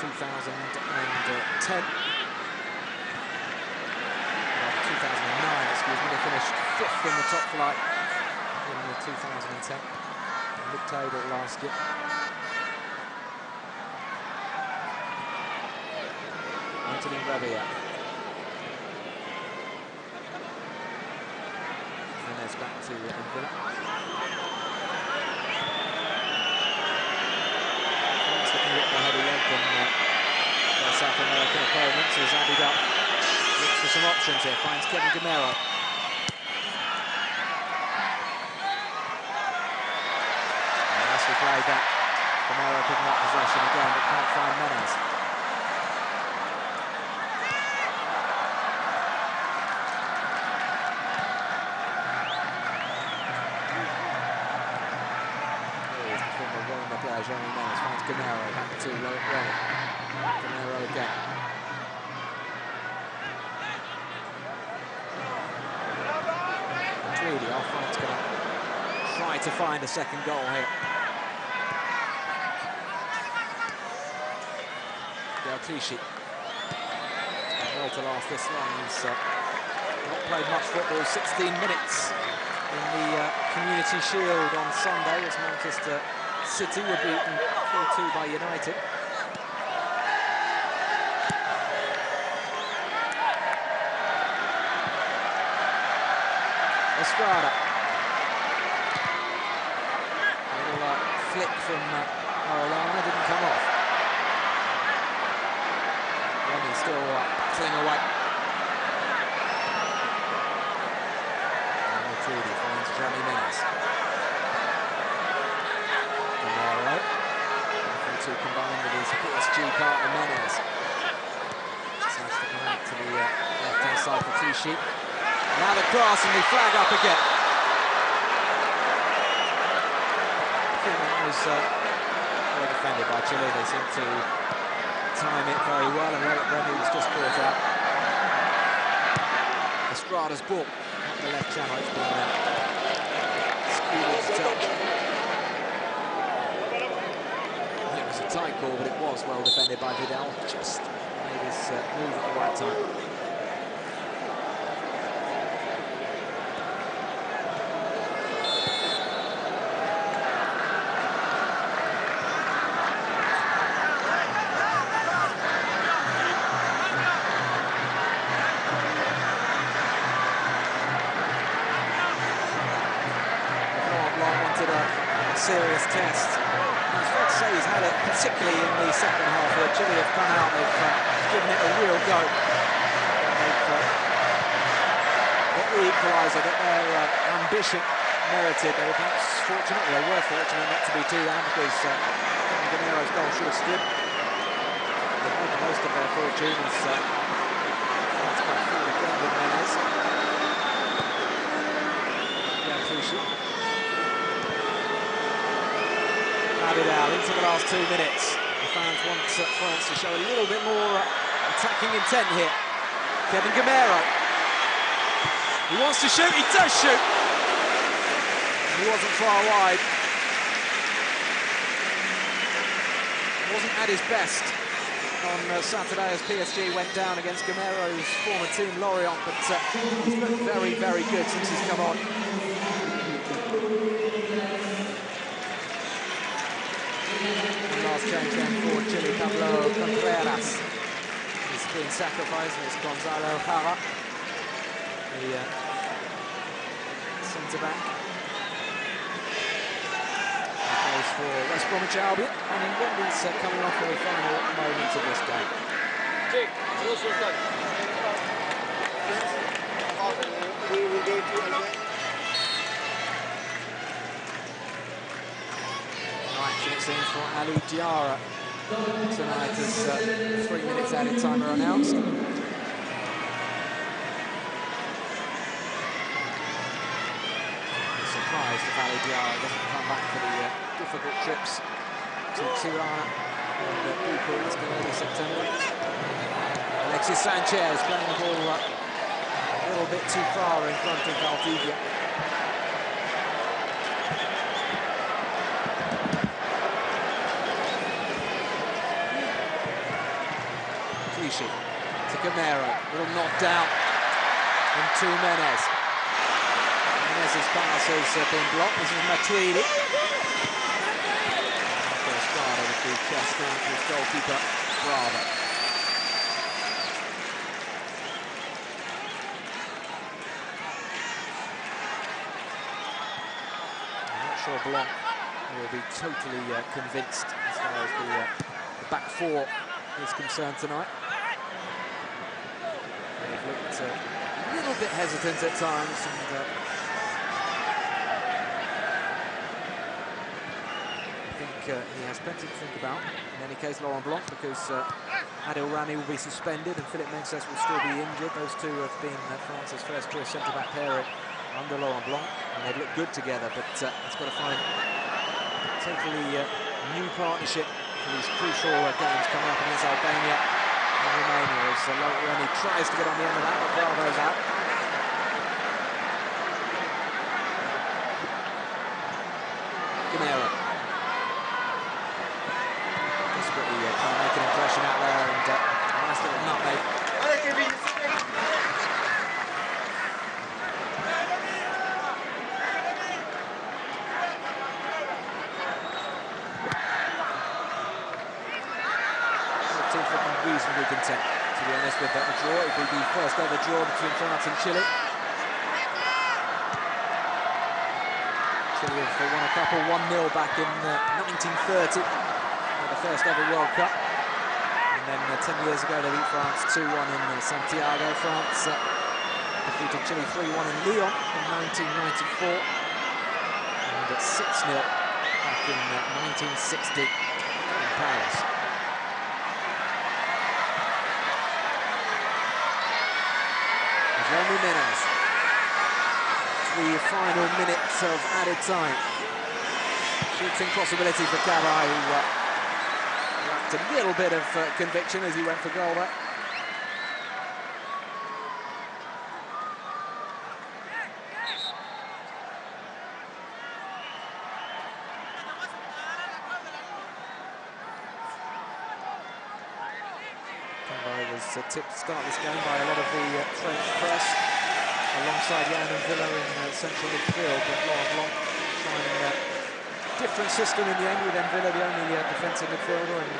2010. 2009, excuse me. They finished 5th in the top flight in 2010. Mid-table last year. Anthony Revilla. And there's back to Villa. France looking a bit more heavy-legged than their South American opponents as Abidal looks for some options here, finds Kevin Gamero. Nicely played that. Gamero picking up possession again, but can't find Menes. Here's the former Roma player, Jeremy Menes, finds Gamero, back to Remy. Gamero again. Our France going to try to find a second goal here. Del Clichy. Well to last this long. He's not played much football. 16 minutes in the Community Shield on Sunday as Manchester City were beaten 4-2 by United. Estrada. A little flick from Orellana, didn't come off. Remy still battling away. And Matridi finds Jeremy Menes. Gamero. Looking to combine with his PSG partner Menes. Decides to come out to the left-hand side for Clichy. Now the cross and the flag up again. I think that was well defended by Chile. They seemed to time it very well, and Remy was just caught out. Estrada's ball up the left channel. It's been skewed to touch. It was a tight call, but it was well defended by Vidal. Just made his move at the right time. Serious test. It's fair to say he's had it, particularly in the second half where Chile have come out, they've given it a real go. They've got the equaliser that their ambition merited. They were perhaps fortunate, or they were fortunate not to be two down because Gamero's goal should have stood. They've made the most of their fortune as that's quite forward again with Menes. Yeah, Clichy. Abidal into the last 2 minutes. The fans want France to show a little bit more attacking intent here. Kevin Gamero. He wants to shoot, he does shoot. He wasn't far wide. wasn't at his best on Saturday as PSG went down against Gamero's former team Lorient, but he's looked very, very good since he's come on. The last change then for Chile, Pablo Contreras. He's been sacrificed, and it's Gonzalo Jara, the centre-back. For West Bromwich Albion, and England is coming off for the final moments of this game. Action it seems for Ali Diarra tonight as 3 minutes added time are announced. Surprised if Ali Diarra doesn't come back for the difficult trips to Tirana and Bucharest in early September. Alexis Sanchez playing the ball a little bit too far in front of Valdivia. Clichy to Gamero, little knockdown from Menez. Menez's pass has been blocked. This is Matuidi. Estrada with the chest down to his goalkeeper, Bravo. I'm not sure Blanc will be totally convinced as far as the back four is concerned tonight. They've looked a little bit hesitant at times, and he has plenty to think about. In any case, Laurent Blanc, because Adil Rami will be suspended and Philippe Mensah will still be injured. Those two have been France's first choice centre-back pairing under Laurent Blanc, and they've looked good together, but it's got to find a totally new partnership for these crucial games coming up against Albania and Romania, as Laurent Rami tries to get on the end of that, but Bravo's out. Gamero. Trying to make an impression out there, and a nice little nutmeg. The team's looking reasonably content, to be honest, with a draw. It will be the first ever draw between France and Chile. Chile have won a couple, 1-0 back in 1930. The first ever World Cup, and then 10 years ago they beat France 2-1 in Santiago. France defeated Chile 3-1 in Lyon in 1994, and 6-0 back in 1960 in Paris. Jeremy Menez, the final minutes of added time. Shooting possibility for Cabay, who a little bit of conviction as he went for goal there. Cabay was tipped to start this game by a lot of the French press, alongside Yann and Villa in central midfield, but Laurent Blanc trying different system in the end, with Villa the only defensive midfielder, and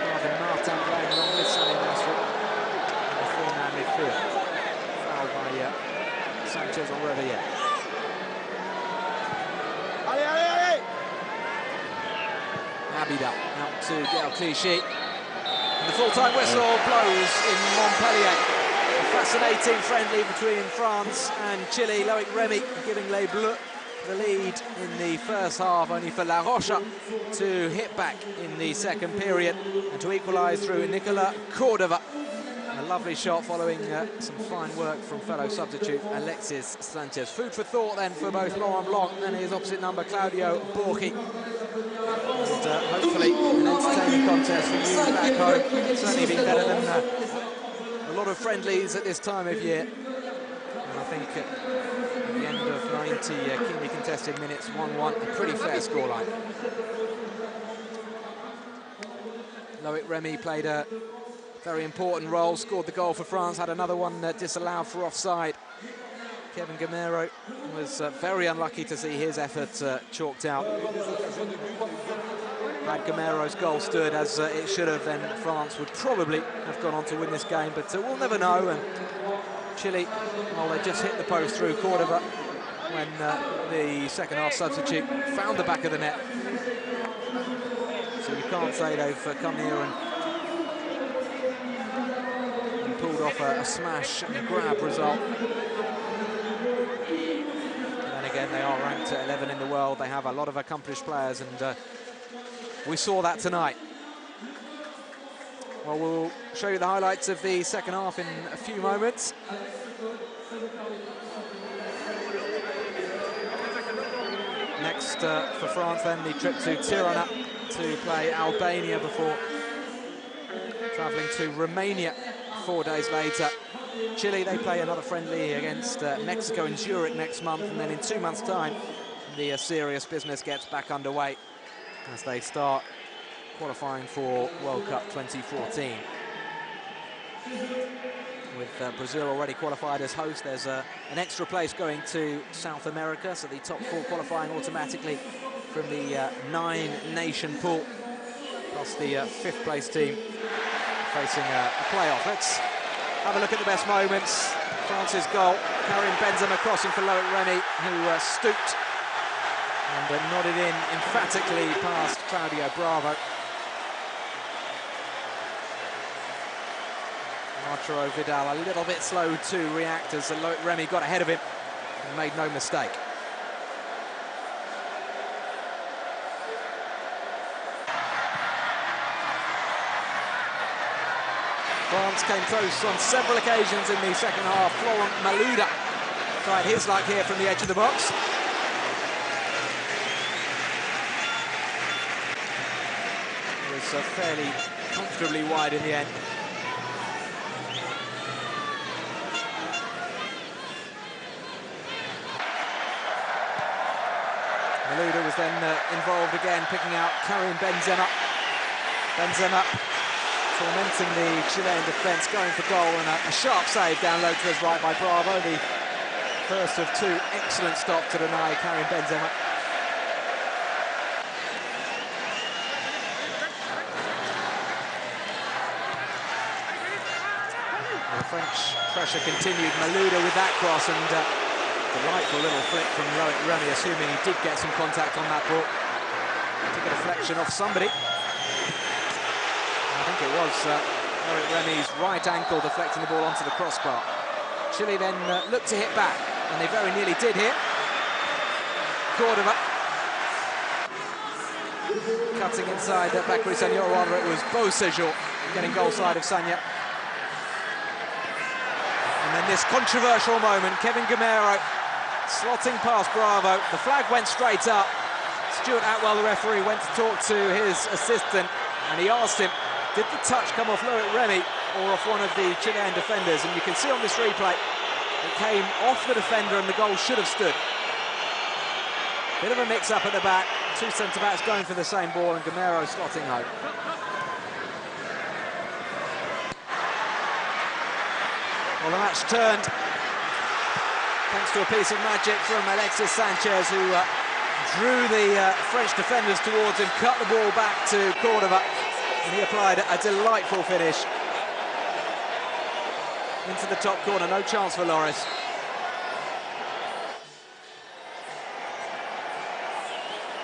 Marvin Martin playing along with Sané Nasri in the four-man midfield. Fouled by Sanchez or Revier. Abida out to Gaël Clichy. And the full-time whistle blows in Montpellier. A fascinating friendly between France and Chile. Loic Remy giving Les Bleus the lead in the first half, only for La Rocha to hit back in the second period and to equalise through Nicolas Cordova. A lovely shot following some fine work from fellow substitute Alexis Sanchez. Food for thought then for both Laurent Blanc and his opposite number Claudio Borghi. And hopefully an entertaining contest for you back home. Certainly been better than a lot of friendlies at this time of year. And I think at the end of 90 keenly contested minutes, 1-1, a pretty fair scoreline. Loic Remy played a very important role, scored the goal for France, had another one disallowed for offside. Kevin Gamero was very unlucky to see his effort chalked out. Had Gamero's goal stood as it should have, then France would probably have gone on to win this game, but we'll never know. And Chile, well, they just hit the post through Cordova when the second half substitute found the back of the net. So you can't say they've come here and pulled off a smash and grab result. And again, they are ranked at 11 in the world. They have a lot of accomplished players, and we saw that tonight. Well, we'll show you the highlights of the second half in a few moments. Next for France then, the trip to Tirana to play Albania before travelling to Romania 4 days later. Chile, they play another friendly against Mexico in Zurich next month, and then in 2 months' time the serious business gets back underway as they start qualifying for World Cup 2014. With Brazil already qualified as host, there's an extra place going to South America, so the top 4 qualifying automatically from the 9-nation pool, plus the 5th place team facing a playoff. Let's have a look at the best moments. France's goal, Karim Benzema crossing for Loic Remy, who stooped and nodded in emphatically past Claudio Bravo. Arturo Vidal a little bit slow to react as Loic Remy got ahead of him and made no mistake. France came close on several occasions in the second half. Florent Malouda tried his luck here from the edge of the box. It was fairly comfortably wide in the end. Malouda was then involved again, picking out Karim Benzema. Benzema tormenting the Chilean defence, going for goal, and a sharp save down low to his right by Bravo. The first of 2 excellent stops to deny Karim Benzema. The French pressure continued. Malouda with that cross, and delightful little flick from Loic Remy, assuming he did get some contact on that ball. Took a deflection off somebody. I think it was Loic Remy's right ankle deflecting the ball onto the crossbar. Chile then looked to hit back, and they very nearly did hit. Cordova cutting inside Bakary Sagna, or rather it was Beausejour getting goal side of Sagna. And then this controversial moment, Kevin Gamero slotting past Bravo. The flag went straight up. Stuart Atwell, the referee, went to talk to his assistant, and he asked him, did the touch come off Loic Remy or off one of the Chilean defenders? And you can see on this replay, it came off the defender and the goal should have stood. Bit of a mix-up at the back. 2 centre-backs going for the same ball, and Gamero slotting home. Well, the match turned thanks to a piece of magic from Alexis Sanchez, who drew the French defenders towards him, cut the ball back to Cordova, and he applied a delightful finish into the top corner. No chance for Loris.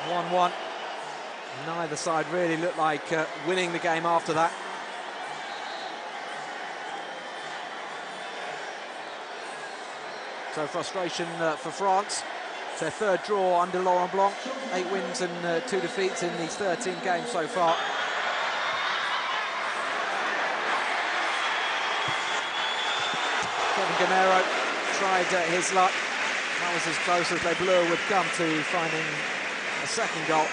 (1-1). Neither side really looked like winning the game after that. So frustration for France. It's their 3rd draw under Laurent Blanc. 8 wins and 2 defeats in these 13 games so far. Kevin Gamero tried his luck. That was as close as Les Bleus would come to finding a second goal.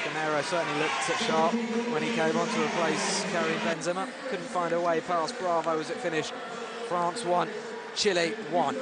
Gamero certainly looked sharp when he came on to replace Karim Benzema. Couldn't find a way past Bravo as it finished. France 1, Chile 1.